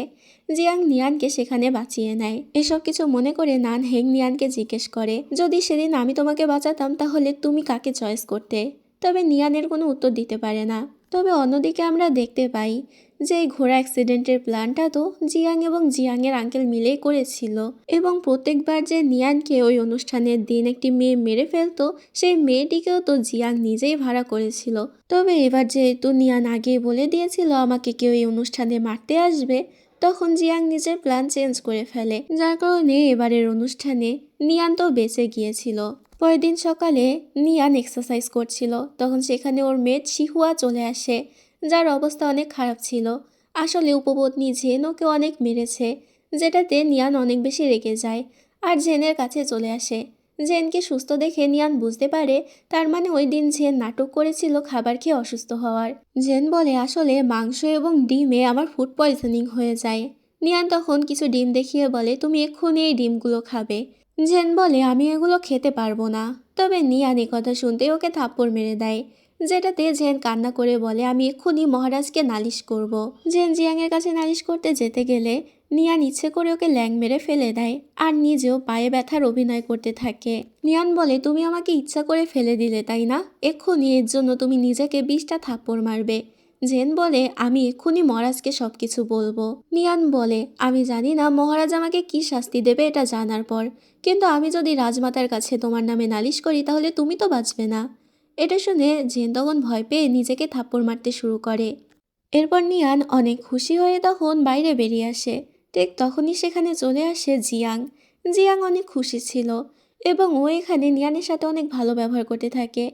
জিয়াং নিয়ানকে সেখানে বাঁচিয়ে নেয়। এসব কিছু মনে করে নানহেং নিয়ানকে জিজ্ঞেস করে, যদি সেদিন আমি তোমাকে বাঁচাতাম তাহলে তুমি কাকে চয়েস করতে? তবে নিয়ানের কোনো উত্তর দিতে পারে না। তবে অন্যদিকে আমরা দেখতে পাই যে এই ঘোড়া অ্যাক্সিডেন্টের প্ল্যানটা তো জিয়াং এবং জিয়াংয়ের আঙ্কেল মিলেই করেছিল, এবং প্রত্যেকবার যে নিয়ানকে ওই অনুষ্ঠানের দিন একটি মেয়ে মেরে ফেলতো সেই মেয়েটিকেও তো জিয়াং নিজেই ভাড়া করেছিল। তবে এবার যেহেতু নিয়ান আগেই বলে দিয়েছিল আমাকে কেউ এই অনুষ্ঠানে মারতে আসবে, তখন জিয়াং নিজের প্ল্যান চেঞ্জ করে ফেলে, যার কারণে এবারের অনুষ্ঠানে নিয়ান তো বেঁচে গিয়েছিল। পরের দিন সকালে নিয়ান এক্সারসাইজ করছিল, তখন সেখানে ওর মেয়ে শিহুয়া চলে আসে, যার অবস্থা অনেক খারাপ ছিল। আসলে উপপত্নী জেন ওকে অনেক মেরেছে, যেটাতে নিয়ান অনেক বেশি রেগে যায় আর জেনের কাছে চলে আসে। জেনকে সুস্থ দেখে নিয়ান বুঝতে পারে তার মানে ওই দিন জেন নাটক করেছিল খাবার খেয়ে অসুস্থ হওয়ার। জেন বলে, আসলে মাংস এবং ডিমে আমার ফুড পয়জনিং হয়ে যায়। নিয়ান তখন কিছু ডিম দেখিয়ে বলে, তুমি এক্ষুনি এই ডিমগুলো খাবে। জেন বলে, আমি এগুলো খেতে পারবো না। তবে নিয়ান এই কথা শুনতে ওকে থাপ্পড় মেরে দেয়, যেটাতে জেন কান্না করে বলে, আমি এক্ষুনি মহারাজকে নালিশ করব। জেন জিয়াংয়ের কাছে নালিশ করতে যেতে গেলে নিয়ান ইচ্ছে করে ওকে ল্যাং মেরে ফেলে দেয় আর নিজেও পায়ে ব্যথার অভিনয় করতে থাকে। নিয়ান বলে, তুমি আমাকে ইচ্ছা করে ফেলে দিলে তাই না? এক্ষুনি এর জন্য তুমি নিজেকে 20টা থাপ্পড় মারবে। জেন বলে, আমি এক্ষুনি মহারাজকে সবকিছু বলবো। নিয়ান বলে, আমি জানি না মহারাজ আমাকে কি শাস্তি দেবে এটা জানার পর, কিন্তু আমি যদি রাজমাতার কাছে তোমার নামে নালিশ করি তাহলে তুমি তো বাঁচবে না। এটা শুনে জেন তখন ভয় পেয়ে নিজেকে থাপ্পড় মারতে শুরু করে। এরপর নিয়ান অনেক খুশি হয়ে তখন বাইরে বেরিয়ে আসে। ঠিক তখনই সেখানে চলে আসে জিয়াং। জিয়াং অনেক খুশি ছিল এবং ও এখানে নিয়ানের সাথে অনেক ভালো ব্যবহার করতে থাকে,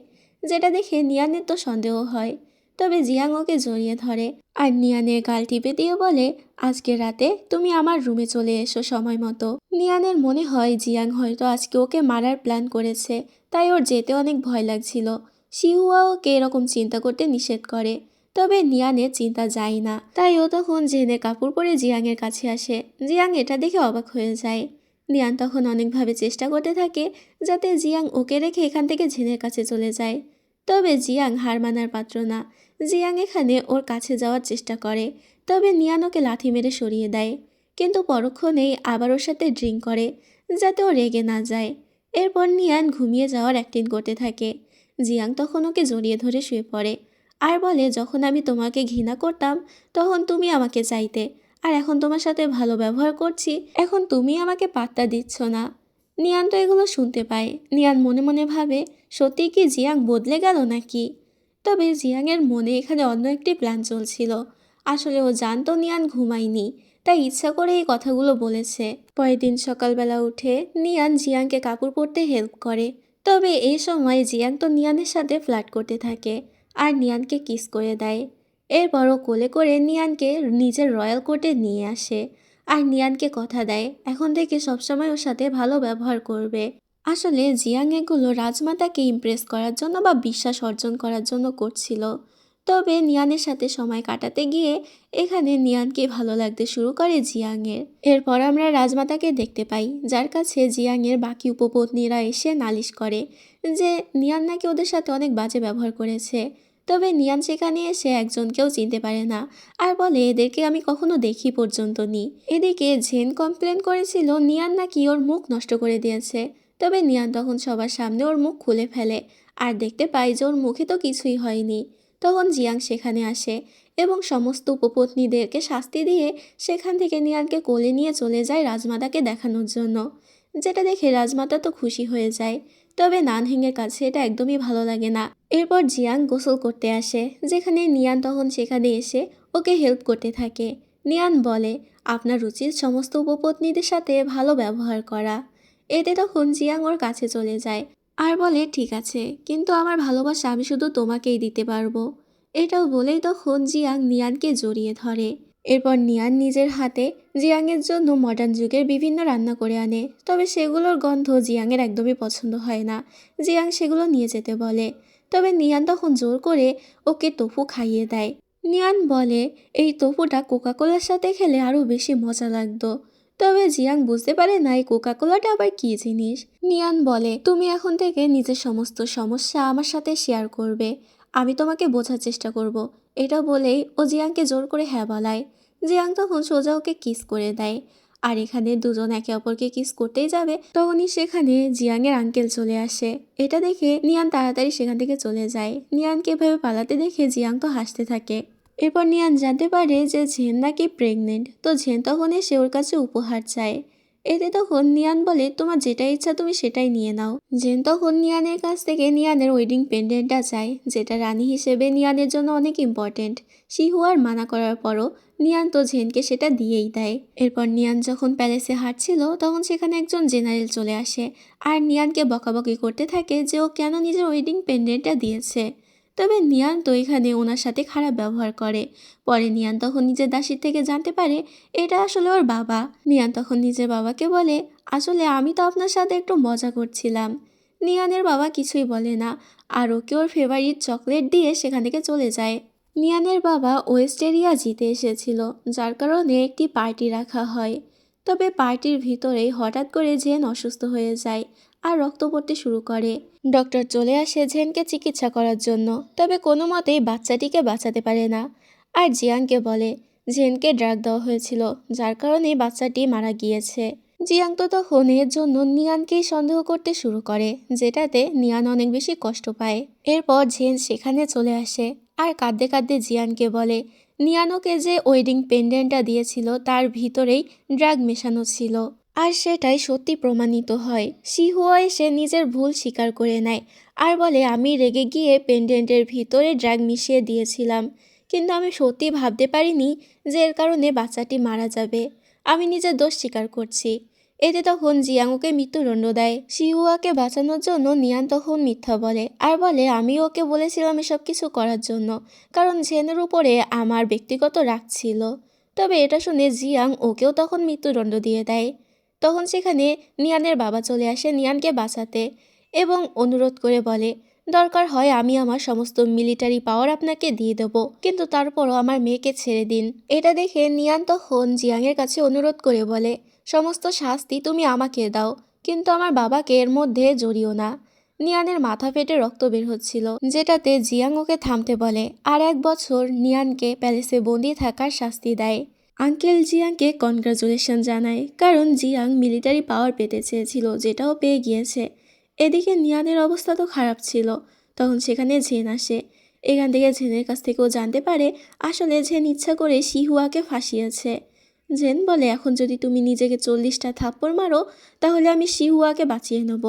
যেটা দেখে নিয়ানের তো সন্দেহ হয়। তবে জিয়াং ওকে জড়িয়ে ধরে আর নিয়ানের গাল টিপে দিয়ে বলে, আজকে রাতে তুমি আমার রুমে চলে এসো সময় মতো। নিয়ানের মনে হয় জিয়াং হয়তো আজকে ওকে মারার প্ল্যান করেছে, তাই ওর যেতে অনেক ভয় লাগছিল। শিহুয়া ওকে এরকম চিন্তা করতে নিষেধ করে, তবে নিয়ানের চিন্তা যায় না। তাই ও তখন জেনের কাপড় পরে জিয়াংয়ের কাছে আসে। জিয়াং এটা দেখে অবাক হয়ে যায়। নিয়ান তখন অনেকভাবে চেষ্টা করতে থাকে যাতে জিয়াং ওকে রেখে এখান থেকে জেনের কাছে চলে যায়। তবে জিয়াং হার মানার পাত্র না। জিয়াং এখানে ওর কাছে যাওয়ার চেষ্টা করে, তবে নিয়ান ওকে লাথি মেরে সরিয়ে দেয়, কিন্তু পরক্ষণেই আবার ওর সাথে ড্রিঙ্ক করে যাতে ও রেগে না যায়। এরপর নিয়ান ঘুমিয়ে যাওয়ার অ্যাক্টিং করতে থাকে। জিয়াং তখন ওকে জড়িয়ে ধরে শুয়ে পড়ে আর বলে, যখন আমি তোমাকে ঘৃণা করতাম তখন তুমি আমাকে চাইতে, আর এখন তোমার সাথে ভালো ব্যবহার করছি এখন তুমি আমাকে পাত্তা দিচ্ছ না। নিয়ান তো এগুলো শুনতে পায়। নিয়ান মনে মনে ভাবে, সত্যি কি জিয়াং বদলে গেল নাকি? তবে জিয়াংয়ের মনে এখানে অন্য একটি প্ল্যান চলছিল। আসলে ও জানতো নিয়ান ঘুমায়নি, তাই ইচ্ছা করে এই কথাগুলো বলেছে। পরের দিন সকালবেলা উঠে নিয়ান জিয়াংকে কাপড় পরতে হেল্প করে। তবে এই সময় জিয়াং তো নিয়ানের সাথে ফ্লার্ট করতে থাকে আর নিয়ানকে কিস করে দেয়। এরপরও কোলে করে নিয়ানকে নিজের রয়্যাল কোর্টে নিয়ে আসে আর নিয়ানকে কথা দেয় এখন থেকে সবসময় ওর সাথে ভালো ব্যবহার করবে। আসলে জিয়াং এগুলো রাজমাতাকে ইমপ্রেস করার জন্য বা বিশ্বাস অর্জন করার জন্য করছিল। তবে নিয়ানের সাথে সময় কাটাতে গিয়ে এখানে নিয়ানকে ভালো লাগতে শুরু করে জিয়াংয়ের। এরপর আমরা রাজমাতাকে দেখতে পাই, যার কাছে জিয়াংয়ের বাকি উপপত্নীরা এসে নালিশ করে যে নিয়ান নাকি ওদের সাথে অনেক বাজে ব্যবহার করেছে। তবে নিয়ান সেখানে এসে একজনকেও চিনতে পারে না আর বলে, এদেরকে আমি কখনো দেখি পর্যন্ত নি। এদিকে জেন কমপ্লেন করেছিল নিয়ান নাকি ওর মুখ নষ্ট করে দিয়েছে। তবে নিয়ান তখন সবার সামনে ওর মুখ খুলে ফেলে আর দেখতে পাই যে ওর মুখে তো কিছুই হয়নি। তখন জিয়াং সেখানে আসে এবং সমস্ত উপপত্নীদেরকে শাস্তি দিয়ে সেখান থেকে নিয়ানকে কোলে নিয়ে চলে যায় রাজমাতাকে দেখানোর জন্য, যেটা দেখে রাজমাতা তো খুশি হয়ে যায়। তবে নানহেংয়ের কাছে এটা একদমই ভালো লাগে না। এরপর জিয়াং গোসল করতে আসে, যেখানে নিয়ান তখন সেখানে এসে ওকে হেল্প করতে থাকে। নিয়ান বলে, আপনার উচিত সমস্ত উপপত্নীদের সাথে ভালো ব্যবহার করা। এতে তখন জিয়াং ওর কাছে চলে যায় আর বলে ঠিক আছে, কিন্তু আমার ভালোবাসা আমি শুধু তোমাকেই দিতে পারবো। এটাও বলেই তখন জিয়াং নিয়ানকে জড়িয়ে ধরে। এরপর নিয়ান নিজের হাতে জিয়াংয়ের জন্য মডার্ন যুগের বিভিন্ন রান্না করে আনে, তবে সেগুলোর গন্ধ জিয়াংয়ের একদমই পছন্দ হয় না। জিয়াং সেগুলো নিয়ে যেতে বলে, তবে নিয়ান তখন জোর করে ওকে টোফু খাইয়ে দেয়। নিয়ান বলে এই টোফুটা কোকাকোলার সাথে খেলে আরও বেশি মজা লাগতো। তবে জিয়াং বুঝতে পারে না এই কোকাকোলাটা আবার কি জিনিস। নিয়ান বলে তুমি এখন থেকে নিজের সমস্ত সমস্যা আমার সাথে শেয়ার করবে, আমি তোমাকে বোঝার চেষ্টা করব। এটা বলেই ও জিয়াংকে জোর করে হ্যাঁ বলায়। জিয়াং তখন সোজা ওকে কিস করে দেয়। আর এখানে দুজন একে অপরকে কিস করতেই যাবে, তখনই সেখানে জিয়াংয়ের আঙ্কেল চলে আসে। এটা দেখে নিয়ান তাড়াতাড়ি সেখান থেকে চলে যায়। নিয়ানকে এভাবে পালাতে দেখে জিয়াং তো হাসতে থাকে। এরপর নিয়ান জানতে পারে যে ঝেন নাকি প্রেগনেন্ট, তো ঝেন তখন এসে ওর কাছে উপহার চায়। এতে তখন নিয়ান বলে তোমার যেটা ইচ্ছা তুমি সেটাই নিয়ে নাও। জেন তখন নিয়ানের কাছ থেকে নিয়ানের ওয়েডিং পেন্ডেন্টটা চায়, যেটা রানী হিসেবে নিয়ানের জন্য অনেক ইম্পর্টেন্ট। শিহুয়ার মানা করার পরও নিয়ান তো ঝেনকে সেটা দিয়েই দেয়। এরপর নিয়ান যখন প্যালেসে হাঁটছিল তখন সেখানে একজন জেনারেল চলে আসে আর নিয়ানকে বকাবকি করতে থাকে যে ও কেন নিজের ওয়েডিং পেন্ডেন্টটা দিয়েছে। তবে নিয়ান তো এখানে ওনার সাথে খারাপ ব্যবহার করে। পরে নিয়ান তখন নিজের দাসীর থেকে জানতে পারে এটা আসলে ওর বাবা। নিয়ান তখন নিজের বাবাকে বলে আসলে আমি তো আপনার সাথে একটু মজা করছিলাম। নিয়ানের বাবা কিছুই বলে না আর ওকে ওর ফেভারিট চকলেট দিয়ে সেখান থেকে চলে যায়। নিয়ানের বাবা ওয়েস্টেরিয়া জিতে এসেছিল, যার কারণে একটি পার্টি রাখা হয়। তবে পার্টির ভিতরেই হঠাৎ করে জেন অসুস্থ হয়ে যায় আর রক্ত পড়তে শুরু করে। ডক্টর চলে আসে জেনকে চিকিৎসা করার জন্য, তবে কোনো মতেই বাচ্চাটিকে বাঁচাতে পারে না। আর জিয়াংকে বলে জেনকে ড্রাগ দেওয়া হয়েছিল, যার কারণে বাচ্চাটি মারা গিয়েছে। জিয়াং তো তখন এর জন্য নিয়ানকেই সন্দেহ করতে শুরু করে, যেটাতে নিয়ান অনেক বেশি কষ্ট পায়। এরপর জেন সেখানে চলে আসে আর কাঁদতে কাঁদতে জিয়ানকে বলে নিয়ানোকে যে ওয়েডিং পেন্ডেন্টটা দিয়েছিল তার ভিতরেই ড্রাগ মেশানো ছিল। আর সেটাই সত্যি প্রমাণিত হয়। শিহুয়া এসে নিজের ভুল স্বীকার করে নেয় আর বলে আমি রেগে গিয়ে পেন্ডেন্টের ভিতরে ড্রাগ মিশিয়ে দিয়েছিলাম, কিন্তু আমি সত্যি ভাবতে পারিনি যে এর কারণে বাচ্চাটি মারা যাবে। আমি নিজের দোষ স্বীকার করছি। এতে তখন জিয়াং ওকে মৃত্যুদণ্ড দেয়। শিহুয়াকে বাঁচানোর জন্য নিয়ান তখন মিথ্যা বলে আর বলে আমি ওকে বলেছিলাম এসব কিছু করার জন্য, কারণ ঝেনের উপরে আমার ব্যক্তিগত রাগ ছিল। তবে এটা শুনে জিয়াং ওকেও তখন মৃত্যুদণ্ড দিয়ে দেয়। তখন সেখানে নিয়ানের বাবা চলে আসে নিয়ানকে বাঁচাতে এবং অনুরোধ করে বলে দরকার হয় আমি আমার সমস্ত মিলিটারি পাওয়ার আপনাকে দিয়ে দেবো, কিন্তু তারপরও আমার মেয়েকে ছেড়ে দিন। এটা দেখে নিয়ান তখন জিয়াংয়ের কাছে অনুরোধ করে বলে সমস্ত শাস্তি তুমি আমাকে দাও, কিন্তু আমার বাবাকে এর মধ্যে জড়িও না। নিয়ানের মাথা ফেটে রক্ত বের হচ্ছিল, যেটাতে জিয়াং ওকে থামতে বলে আর 1 বছর নিয়ানকে প্যালেসে বন্দি থাকার শাস্তি দেয়। আঙ্কেল জিয়াংকে কনগ্রাচুলেশন জানায়, কারণ জিয়াং মিলিটারি পাওয়ার পেতে চেয়েছিল, যেটাও পেয়ে গিয়েছে। এদিকে নিয়ানের অবস্থা তো খারাপ ছিল। তখন সেখানে ঝেন আসে। এখান থেকে ঝেনের কাছ থেকেও জানতে পারে আসলে ঝেন ইচ্ছা করে শিহুয়াকে ফাঁসিয়েছে। ঝেন বলে এখন যদি তুমি নিজেকে 40টা থাপ্পড় মারো তাহলে আমি শিহুয়াকে বাঁচিয়ে নেব।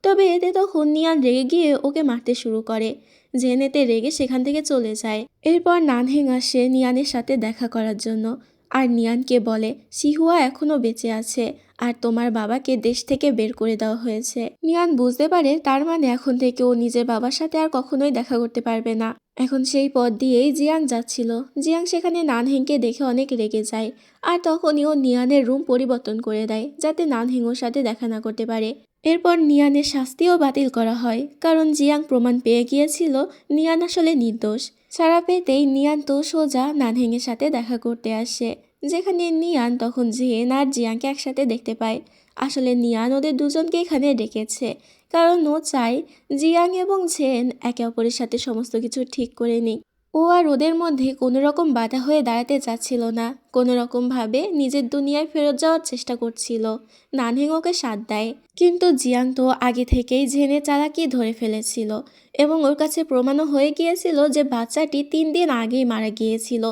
তবে এতে তখন নিয়ান রেগে গিয়ে ওকে মারতে শুরু করে। ঝেন এতে রেগে সেখান থেকে চলে যায়। এরপর নানহেং আসে নিয়ানের সাথে দেখা করার জন্য আর নিয়ানকে বলে শিহুয়া এখনও বেঁচে আছে আর তোমার বাবাকে দেশ থেকে বের করে দেওয়া হয়েছে। নিয়ান বুঝতে পারে তার মানে এখন থেকে ও নিজের বাবার সাথে আর কখনোই দেখা করতে পারবে না। এখন সেই পথ দিয়েই জিয়াং যাচ্ছিল। জিয়াং সেখানে নানহেংকে দেখে অনেক রেগে যায় আর তখনই ও নিয়ানের রুম পরিবর্তন করে দেয় যাতে নানহেং ওর সাথে দেখা না করতে পারে। এরপর নিয়ানের শাস্তিও বাতিল করা হয়, কারণ জিয়াং প্রমাণ পেয়ে গিয়েছিল নিয়ান আসলে নির্দোষ। ছাড়া পেতেই নিয়ান তো সোজা নানহেংয়ের সাথে দেখা করতে আসে, যেখানে নিয়ান তখন ঝেন আর জিয়াংকে একসাথে দেখতে পায়। আসলে নিয়ান ওদের দুজনকে এখানে ডেকেছে, কারণ ও চায় জিয়াং এবং ঝেন একে অপরের সাথে সমস্ত কিছু ঠিক করে নিক। ও আর ওদের মধ্যে কোনো রকম বাধা হয়ে দাঁড়াতে চাচ্ছিল না, কোনো রকমভাবে নিজের দুনিয়ায় ফেরত যাওয়ার চেষ্টা করছিল। নানহেং ওকে সাথ দেয়, কিন্তু জিয়াং তো আগে থেকেই ঝেনের চালাকি ধরে ফেলেছিল এবং ওর কাছে প্রমাণও হয়ে গিয়েছিল যে বাচ্চাটি 3 দিন আগেই মারা গিয়েছিল।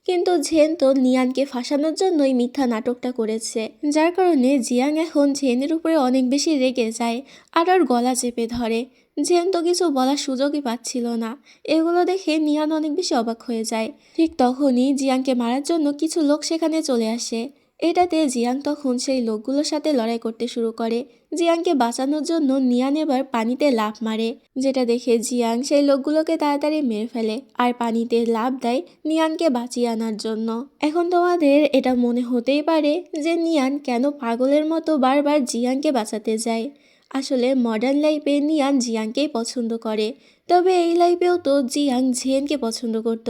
কিন্তু ঝেন তো নিয়ানকে ফাঁসানোর জন্যই মিথ্যা নাটকটা করেছে, যার কারণে জিয়াং এখন ঝেনের উপরে অনেক বেশি রেগে যায় আর ওর গলা চেপে ধরে। ঝেন তো কিছু বলার সুযোগই পাচ্ছিল না। এগুলো দেখে নিয়ান অনেক বেশি অবাক হয়ে যায়। ঠিক তখনই জিয়াংকে মারার জন্য কিছু লোক সেখানে চলে আসে এটাতে জিয়াং তখন সেই লোকগুলোর সাথে লড়াই করতে শুরু করে। জিয়াংকে বাঁচানোর জন্য নিয়ান এবার পানিতে লাফ মারে, যেটা দেখে জিয়াং সেই লোকগুলোকে তাড়াতাড়ি মেরে ফেলে আর পানিতে লাফ দেয় নিয়ানকে বাঁচিয়ে আনার জন্য। এখন তোমাদের এটা মনে হতেই পারে যে নিয়ান কেন পাগলের মতো বারবার জিয়াংকে বাঁচাতে যায়। আসলে মডার্ন লাইফে নিয়ান জিয়াংকেই পছন্দ করে, তবে এই লাইফেও তো জিয়াং ঝিয়েনকে পছন্দ করত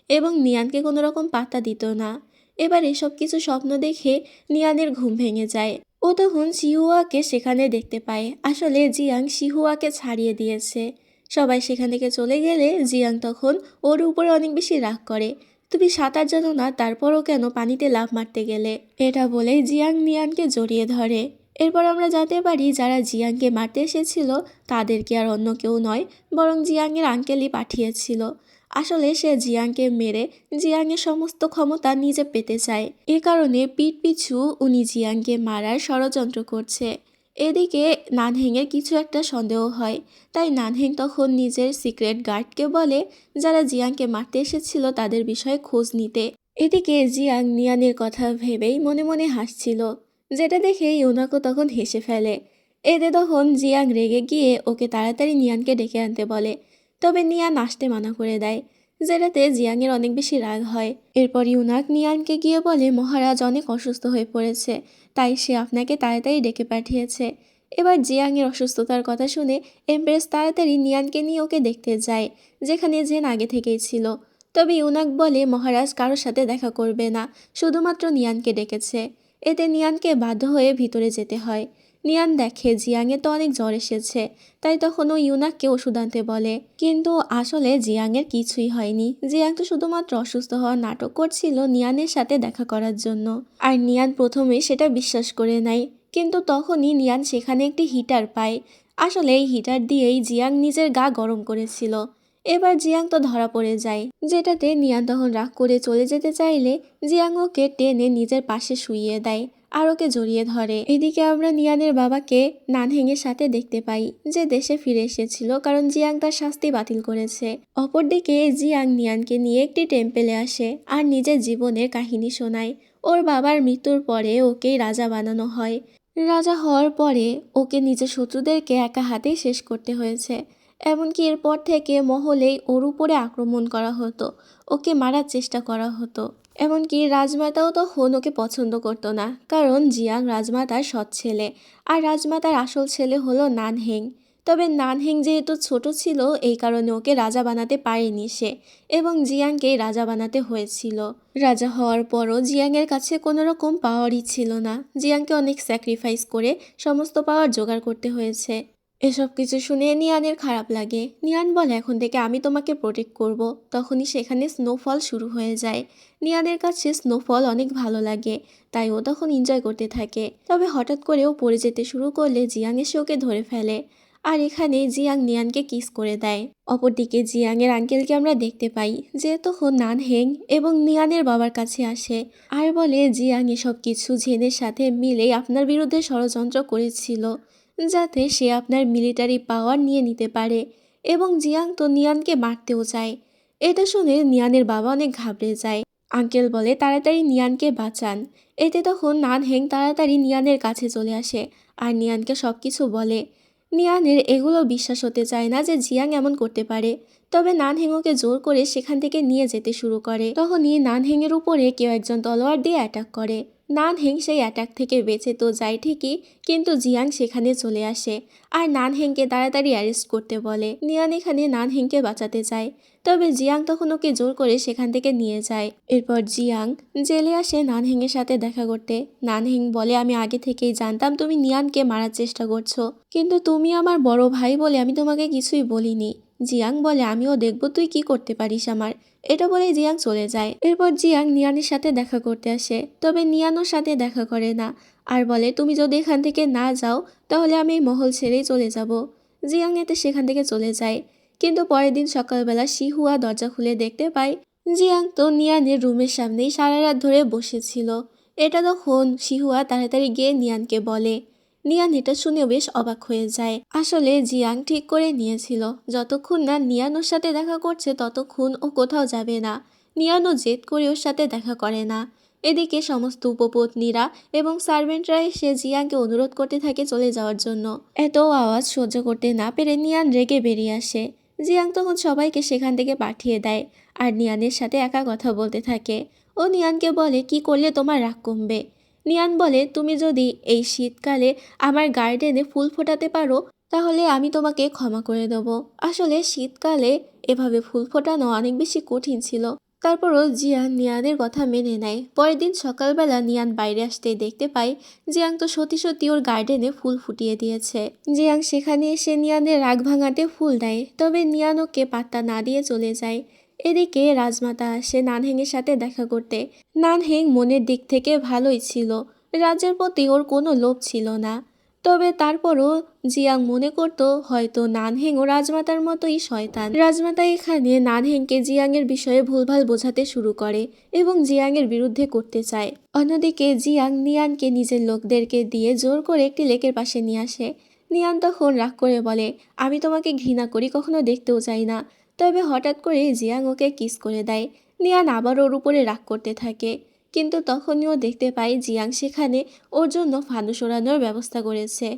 এবং নিয়ানকে কোনো রকম পাত্তা দিত না। এবার এসব কিছু স্বপ্ন দেখে নিয়ানের ঘুম ভেঙে যায়। ও তখন শিহুয়াকে সেখানে দেখতে পায়। আসলে জিয়াং শিহুয়াকে ছাড়িয়ে দিয়েছে। সবাই সেখান থেকে চলে গেলে জিয়াং তখন ওর উপরে অনেক বেশি রাগ করে। তুমি সাঁতার জানো না, তারপরও কেন পানিতে লাফ মারতে গেলে? এটা বলেই জিয়াং নিয়ানকে জড়িয়ে ধরে। এরপর আমরা জানতে পারি যারা জিয়াংকে মারতে এসেছিল তাদেরকে আর অন্য কেউ নয়, বরং জিয়াংয়ের আঙ্কেলই পাঠিয়েছিল। আসলে সে জিয়াংকে মেরে জিয়াংয়ের সমস্ত ক্ষমতা নিজে পেতে চায়। এ কারণে পিঠ পিছু উনি জিয়াংকে মারার ষড়যন্ত্র করছে। এদিকে নানহেংয়ের কিছু একটা সন্দেহ হয়, তাই নানহেং তখন নিজের সিক্রেট গার্ডকে বলে যারা জিয়াংকে মারতে এসেছিল তাদের বিষয়ে খোঁজ নিতে। এদিকে জিয়াং নিয়ানের কথা ভেবেই মনে মনে হাসছিল, যেটা দেখে ইউনাকো তখন হেসে ফেলে। এতে তখন জিয়াং রেগে গিয়ে ওকে তাড়াতাড়ি নিয়ানকে ডেকে আনতে বলে, তবে নিয়ান আসতে মানা করে দেয়, যেটাতে জিয়াংয়ের অনেক বেশি রাগ হয়। এরপর ইউনাক নিয়ানকে গিয়ে বলে মহারাজ অনেক অসুস্থ হয়ে পড়েছে, তাই সে আপনাকে তাড়াতাড়ি ডেকে পাঠিয়েছে। এবার জিয়াংয়ের অসুস্থতার কথা শুনে এমপ্রেস তাড়াতাড়ি নিয়ানকে নিয়ে ওকে দেখতে যায়, যেখানে জেন আগে থেকেই ছিল। তবে ইউনাক বলে মহারাজ কারোর সাথে দেখা করবে না, শুধুমাত্র নিয়ানকে ডেকেছে। এতে নিয়ানকে বাধ্য হয়ে ভিতরে যেতে হয়। নিয়ান দেখে জিয়াংয়ের তো অনেক জ্বর এসেছে, তাই তখন ও ইউনাককে ওষুধ আনতে বলে। কিন্তু আসলে জিয়াংয়ের কিছুই হয়নি। জিয়াং তো শুধুমাত্র অসুস্থ হওয়ার নাটক করছিল নিয়ানের সাথে দেখা করার জন্য। আর নিয়ান প্রথমে সেটা বিশ্বাস করে নেয়, কিন্তু তখনই নিয়ান সেখানে একটি হিটার পায়। আসলে এই হিটার দিয়েই জিয়াং নিজের গা গরম করেছিল। এবার জিয়াং তো ধরা পড়ে যায়, যেটাতে নিয়ান তখন রাগ করে চলে যেতে চাইলে জিয়াং ওকে টেনে নিজের পাশে শুইয়ে দেয় আর ওকে জড়িয়ে ধরে। এদিকে আমরা নিয়ানের বাবাকে নানহেংয়ের সাথে দেখতে পাই, যে দেশে ফিরে এসেছিল কারণ জিয়াং তার শাস্তি বাতিল করেছে। অপরদিকে জিয়াং নিয়ানকে নিয়ে একটি টেম্পেলে আসে আর নিজের জীবনের কাহিনী শোনায়। ওর বাবার মৃত্যুর পরে ওকেই রাজা বানানো হয়। রাজা হওয়ার পরে ওকে নিজের শত্রুদেরকে একা হাতেই শেষ করতে হয়েছে। এমনকি এরপর থেকে মহলেই ওর উপরে আক্রমণ করা হতো, ওকে মারার চেষ্টা করা হতো। এমনকি রাজমাতাও তখন ওকে পছন্দ করতো না, কারণ জিয়াং রাজমাতার সৎ ছেলে আর রাজমাতার আসল ছেলে হলো নানহেং। তবে নানহেং যেহেতু ছোট ছিল এই কারণে ওকে রাজা বানাতে পারেনি সে, এবং জিয়াংকেই রাজা বানাতে হয়েছিল। রাজা হওয়ার পরও জিয়াংয়ের কাছে কোনো রকম পাওয়ারই ছিল না। জিয়াংকে অনেক স্যাক্রিফাইস করে সমস্ত পাওয়ার জোগাড় করতে হয়েছে। এসব কিছু শুনে নিয়ানের খারাপ লাগে। নিয়ান বলে এখন থেকে আমি তোমাকে প্রোটেক্ট করব। তখনই সেখানে স্নোফল শুরু হয়ে যায়। নিয়ানের কাছে স্নোফল অনেক ভালো লাগে, তাই ও তখন এনজয় করতে থাকে। তবে হঠাৎ করে ও পড়ে যেতে শুরু করলে জিয়াং এসে ওকে ধরে ফেলে আর এখানে জিয়াং নিয়ানকে কিস করে দেয়। অপরদিকে জিয়াংয়ের আঙ্কেলকে আমরা দেখতে পাই, যে তখন নানহেং এবং নিয়ানের বাবার কাছে আসে আর বলে জিয়াং এসব কিছু জেনের সাথে মিলে আপনার বিরুদ্ধে ষড়যন্ত্র করেছিল, যাতে সে আপনার মিলিটারি পাওয়ার নিয়ে নিতে পারে, এবং জিয়াং তো নিয়ানকে মারতেও চায়। এটা শুনে নিয়ানের বাবা অনেক ঘাবড়ে যায়। আঙ্কেল বলে তাড়াতাড়ি নিয়ানকে বাঁচান। এতে তখন নানহেং তাড়াতাড়ি নিয়ানের কাছে চলে আসে আর নিয়ানকে সব কিছু বলে। নিয়ানের এগুলো বিশ্বাস হতে চায় না যে জিয়াং এমন করতে পারে। তবে নানহেং ওকে জোর করে সেখান থেকে নিয়ে যেতে শুরু করে। তখনই নানহেংয়ের উপরে কেউ একজন তলোয়ার দিয়ে অ্যাটাক করে। নানহেং সেই অ্যাটাক থেকে বেঁচে তো যায় ঠিকই, কিন্তু জিয়াং সেখানে চলে আসে আর নানহেংকে তাড়াতাড়ি অ্যারেস্ট করতে বলে। নিয়ান এখানে নানহেংকে বাঁচাতে চায়, তবে জিয়াং তখন ওকে জোর করে সেখান থেকে নিয়ে যায়। এরপর জিয়াং জেলে আসে নানহেংয়ের সাথে দেখা করতে। নানহেং বলে আমি আগে থেকেই জানতাম তুমি নিয়ানকে মারার চেষ্টা করছো, কিন্তু তুমি আমার বড় ভাই বলে আমি তোমাকে কিছুই বলিনি। জিয়াং বলে আমিও দেখবো তুই কি করতে পারিস আমার। এটা বলে জিয়াং চলে যায়। এরপর জিয়াং নিয়ানের সাথে দেখা করতে আসে, তবে নিয়ান ওর সাথে দেখা করে না আর বলে তুমি যদি এখান থেকে না যাও তাহলে আমি এই মহল ছেড়েই চলে যাব। জিয়াং এতে সেখান থেকে চলে যায়, কিন্তু পরের দিন সকালবেলা শিহুয়া দরজা খুলে দেখতে পায় জিয়াং তো নিয়ানের রুমের সামনেই সারা রাত ধরে বসেছিল। এটা তখন শিহুয়া তাড়াতাড়ি গিয়ে নিয়ানকে বলে। নিয়ান এটা শুনেও বেশ অবাক হয়ে যায়। আসলে জিয়াং ঠিক করে নিয়েছিল যতক্ষণ না নিয়ান ওর সাথে দেখা করছে ততক্ষণ ও কোথাও যাবে না। নিয়ানও জেদ করে ওর সাথে দেখা করে না। এদিকে সমস্ত উপপত্নীরা এবং সার্ভেন্টরা এসে জিয়াংকে অনুরোধ করতে থাকে চলে যাওয়ার জন্য। এত আওয়াজ সহ্য করতে না পেরে নিয়ান রেগে বেরিয়ে আসে। জিয়াং তখন সবাইকে সেখান থেকে পাঠিয়ে দেয় আর নিয়ানের সাথে একা কথা বলতে থাকে। ও নিয়ানকে বলে, কি করলে তোমার রাগ কমবে? নিয়ান বলে, তুমি যদি এই শীতকালে আমার গার্ডেনে ফুল ফোটাতে পারো তাহলে আমি তোমাকে ক্ষমা করে দেব। আসলে শীতকালে এভাবে ফুল ফোটানো অনেক বেশি কঠিন ছিল। তারপরও জিয়াং নিয়ানের কথা মেনে নেয়। পরের দিন সকালবেলা নিয়ান বাইরে আসতেই দেখতে পায় জিয়াং তো সত্যি সত্যি ওর গার্ডেনে ফুল ফুটিয়ে দিয়েছে। জিয়াং সেখানে এসে নিয়ানের রাগ ভাঙাতে ফুল দেয়, তবে নিয়ান ওকে পাত্তা না দিয়ে চলে যায়। এদিকে রাজমাতা আসে নানহেংয়ের সাথে দেখা করতে। নানহেং মনের দিক থেকে ভালোই ছিল, রাজ্যের প্রতি ওর কোনো লোভ ছিল না। তবে তারপরও জিয়াং মনে করত হয়তো নানহেং ও রাজমাতার মতোই শয়তান। রাজমাতা এখানে নানহেংকে জিয়াংয়ের বিষয়ে ভুলভাল বোঝাতে শুরু করে এবং জিয়াংয়ের বিরুদ্ধে করতে চায়। অন্যদিকে জিয়াং নিয়ানকে নিজের লোকদেরকে দিয়ে জোর করে একটি লেকের পাশে নিয়ে আসে। নিয়ান তখন রাগ করে বলে, আমি তোমাকে ঘৃণা করি, কখনো দেখতেও চাই না। তবে হঠাৎ করে জিয়াং ওকে কিস করে দেয়। নিয়ান আবার ওর উপরে রাগ করতে থাকে, কিন্তু তখনই ও দেখতে পায় জিয়াং সেখানে ওর জন্য ফানুস ওড়ানোর ব্যবস্থা করেছে,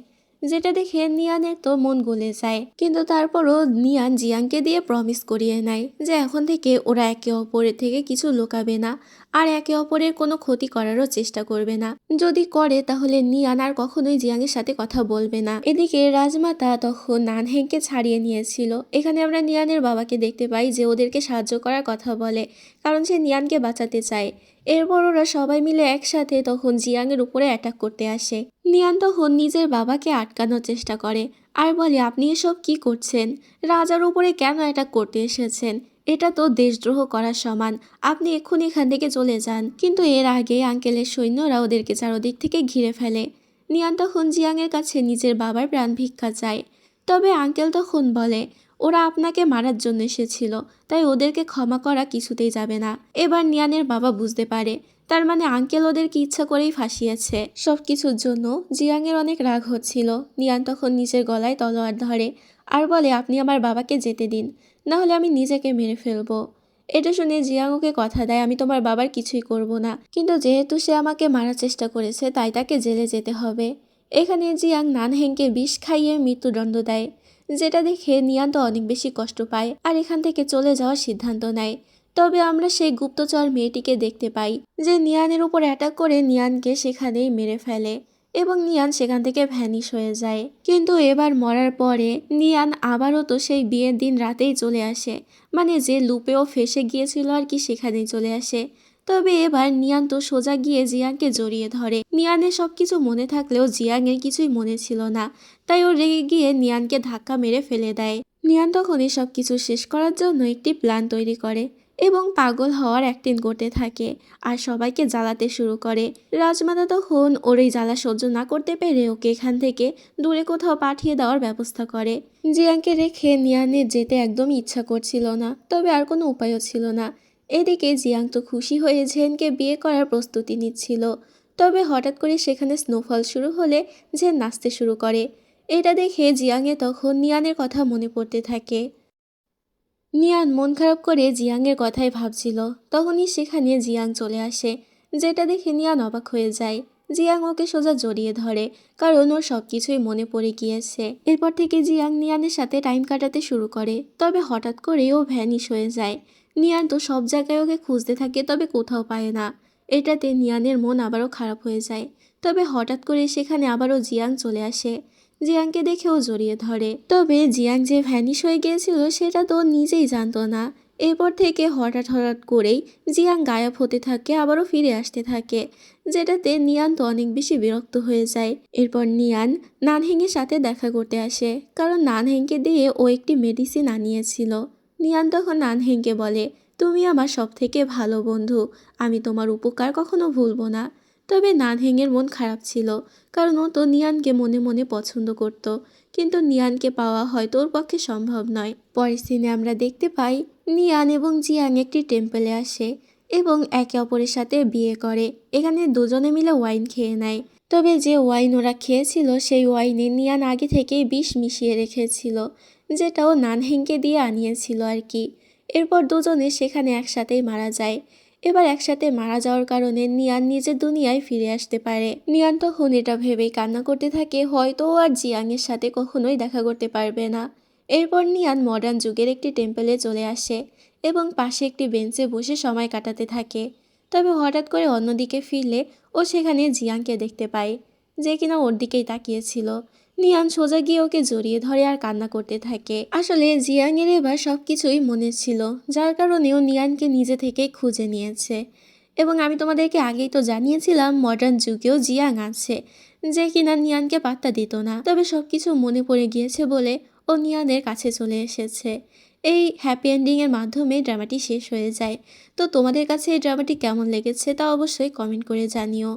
যেটা দেখে নিয়ানের তো মন গলে যায়। কিন্তু তারপরও নিয়ান জিয়াংকে দিয়ে প্রমিস করিয়ে নেয় যে এখন থেকে ওরা একে অপরের থেকে কিছু লুকাবে না আর একে অপরের কোনো ক্ষতি করারও চেষ্টা করবে না। যদি করে তাহলে নিয়ান আর কখনোই জিয়াংয়ের সাথে কথা বলবে না। এদিকে রাজমাতা তখন নানহেংকে ছাড়িয়ে নিয়েছিল। এখানে আমরা নিয়ানের বাবাকে দেখতে পাই যে ওদেরকে সাহায্য করার কথা বলে, কারণ সে নিয়ানকে বাঁচাতে চায়। এরপর ওরা সবাই মিলে একসাথে তখন জিয়াংয়ের উপরে অ্যাটাক করতে আসে। নিয়ান তখন নিজের বাবাকে আটকানোর চেষ্টা করে আর বলে, আপনি এসব কি করছেন? রাজার উপরে কেন অ্যাটাক করতে এসেছেন? এটা তো দেশদ্রোহ করার সমান। আপনি এক্ষুনি এখান থেকে চলে যান। কিন্তু এর আগে আঙ্কেলের সৈন্যরা ওদেরকে চারদিক থেকে ঘিরে ফেলে। নিয়ান তখন জিয়াংয়ের কাছে নিজের বাবার প্রাণ ভিক্ষা চায়। তবে আঙ্কেল তখন বলে, ওরা আপনাকে মারার জন্য এসেছিল, তাই ওদেরকে ক্ষমা করা কিছুতেই যাবে না। এবার নিয়ানের বাবা বুঝতে পারে তার মানে আঙ্কেল ওদেরকে ইচ্ছা করেই ফাঁসিয়েছে। সব কিছুর জন্য জিয়াংয়ের অনেক রাগ হচ্ছিল। নিয়ান তখন নিজের গলায় তলোয়ার ধরে আর বলে, আপনি আমার বাবাকে যেতে দিন, না হলে আমি নিজেকে মেরে ফেলবো। এটা শুনে জিয়াং ওকে কথা দেয়, আমি তোমার বাবার কিছুই করব না, কিন্তু যেহেতু সে আমাকে মারার চেষ্টা করেছে তাই তাকে জেলে যেতে হবে। এখানে জিয়াং নানহেংকে বিষ খাইয়ে মৃত্যুদণ্ড দেয়, যেটা দেখে নিয়ান তো অনেক বেশি কষ্ট পায় আর এখান থেকে চলে যাওয়ার সিদ্ধান্ত নেয়। তবে আমরা সেই গুপ্তচর মেয়েটিকে দেখতে পাই যে নিয়ানের উপর অ্যাটাক করে নিয়ানকে সেখানেই মেরে ফেলে এবং নিয়ান সেখান থেকে ভ্যানিশ হয়ে যায়। কিন্তু এবার মরার পরে নিয়ান আবারও তো সেই বিয়ের দিন রাতেই চলে আসে, মানে যে লুপেও ফেসে গিয়েছিল আর কি সেখানেই চলে আসে। তবে এবার নিয়ান তো সোজা গিয়ে জিয়াংকে জড়িয়ে ধরে। নিয়ানের সবকিছু মনে থাকলেও জিয়াংয়ের কিছুই মনে ছিল না, তাই ও রেগে গিয়ে নিয়ানকে ধাক্কা মেরে ফেলে দেয়। নিয়ান তখন সব কিছু শেষ করার জন্য একটি প্ল্যান তৈরি করে এবং পাগল হওয়ার অ্যাক্টিং করতে থাকে আর সবাইকে জ্বালাতে শুরু করে। রাজমাতা তখন ওর এই জ্বালা সহ্য না করতে পেরে ওকে এখান থেকে দূরে কোথাও পাঠিয়ে দেওয়ার ব্যবস্থা করে। জিয়াংকে রেখে নিয়ানের যেতে একদমই ইচ্ছা করছিল না, তবে আর কোনো উপায়ও ছিল না। এদিকে জিয়াং তো খুশি হয়ে ঝেনকে বিয়ে করার প্রস্তুতি নিচ্ছিল। তবে হঠাৎ করে সেখানে স্নোফল শুরু হলে ঝেন নাচতে শুরু করে। এটা দেখে জিয়াংয়ে তখন নিয়ানের কথা মনে পড়তে থাকে। নিয়ান মন খারাপ করে জিয়াংয়ের কথাই ভাবছিল, তখনই সেখানে জিয়াং চলে আসে, যেটা দেখে নিয়ান অবাক হয়ে যায়। জিয়াং ওকে সোজা জড়িয়ে ধরে, কারণ ওর সব কিছুই মনে পড়ে গিয়েছে। এরপর থেকে জিয়াং নিয়ানের সাথে টাইম কাটাতে শুরু করে, তবে হঠাৎ করে ও ভ্যানিশ হয়ে যায়। নিয়ান তো সব জায়গায় ওকে খুঁজতে থাকে, তবে কোথাও পায় না। এটাতে নিয়ানের মন আবারও খারাপ হয়ে যায়। তবে হঠাৎ করে সেখানে আবারও জিয়াং চলে আসে, জিয়াংকে দেখেও জড়িয়ে ধরে। তবে জিয়াং যে ভ্যানিশ হয়ে গিয়েছিল সেটা তো নিজেই জানতো না। এরপর থেকে হঠাৎ হঠাৎ করেই জিয়াং গায়েব হতে থাকে, আবারও ফিরে আসতে থাকে, যেটাতে নিয়ান তো অনেক বেশি বিরক্ত হয়ে যায়। এরপর নিয়ান নানহেংয়ের সাথে দেখা করতে আসে, কারণ নানহেংকে দিয়ে ও একটি মেডিসিন আনিয়েছিল। নিয়ান তখন নানহেংকে বলে, তুমি আমার সব থেকে ভালো বন্ধু, আমি তোমার উপকার কখনো ভুলবো না। তবে নানহেংয়ের মন খারাপ ছিল, কারণ ও তো নিয়ানকে মনে মনে পছন্দ করত, কিন্তু নিয়ানকে পাওয়া হয়তো ওর পক্ষে সম্ভব নয়। পরের সিনে আমরা দেখতে পাই নিয়ান এবং জিয়াং একটি টেম্পলে আসে এবং একে অপরের সাথে বিয়ে করে। এখানে দুজনে মিলে ওয়াইন খেয়ে নেয়। তবে যে ওয়াইন ওরা খেয়েছিল সেই ওয়াইনে নিয়ান আগে থেকেই বিষ মিশিয়ে রেখেছিল, যেটা ও নানহেংকে দিয়ে আনিয়েছিল আর কি। এরপর দুজনে সেখানে একসাথেই মারা যায়। এবার একসাথে মারা যাওয়ার কারণে নিয়ান নিজের দুনিয়ায় ফিরে আসতে পারে। নিয়ান তখন এটা ভেবেই কান্না করতে থাকে, হয়তো ও আর জিয়াংয়ের সাথে কখনোই দেখা করতে পারবে না। এরপর নিয়ান মডার্ন যুগের একটি টেম্পলে চলে আসে এবং পাশে একটি বেঞ্চে বসে সময় কাটাতে থাকে। তবে হঠাৎ করে অন্যদিকে ফিরলে ও সেখানে জিয়াংকে দেখতে পায়, যে কিনা ওর দিকেই তাকিয়েছিল। নিয়ান সোজা গিয়ে ওকে জড়িয়ে ধরে আর কান্না করতে থাকে। আসলে জিয়াংয়ের এবার সবকিছুই মনে ছিল, যার কারণে ও নিয়ানকে নিজে থেকেই খুঁজে নিয়েছে। এবং আমি তোমাদেরকে আগেই তো জানিয়েছিলাম মডার্ন যুগেও জিয়াং আছে, যে কিনা নিয়ানকে পাত্তা দিত না। তবে সবকিছু মনে পড়ে গিয়েছে বলে ও নিয়ানের কাছে চলে এসেছে। এই হ্যাপি এন্ডিংয়ের মাধ্যমে ড্রামাটি শেষ হয়ে যায়। তো তোমাদের কাছে এই ড্রামাটি কেমন লেগেছে তা অবশ্যই কমেন্ট করে জানিও।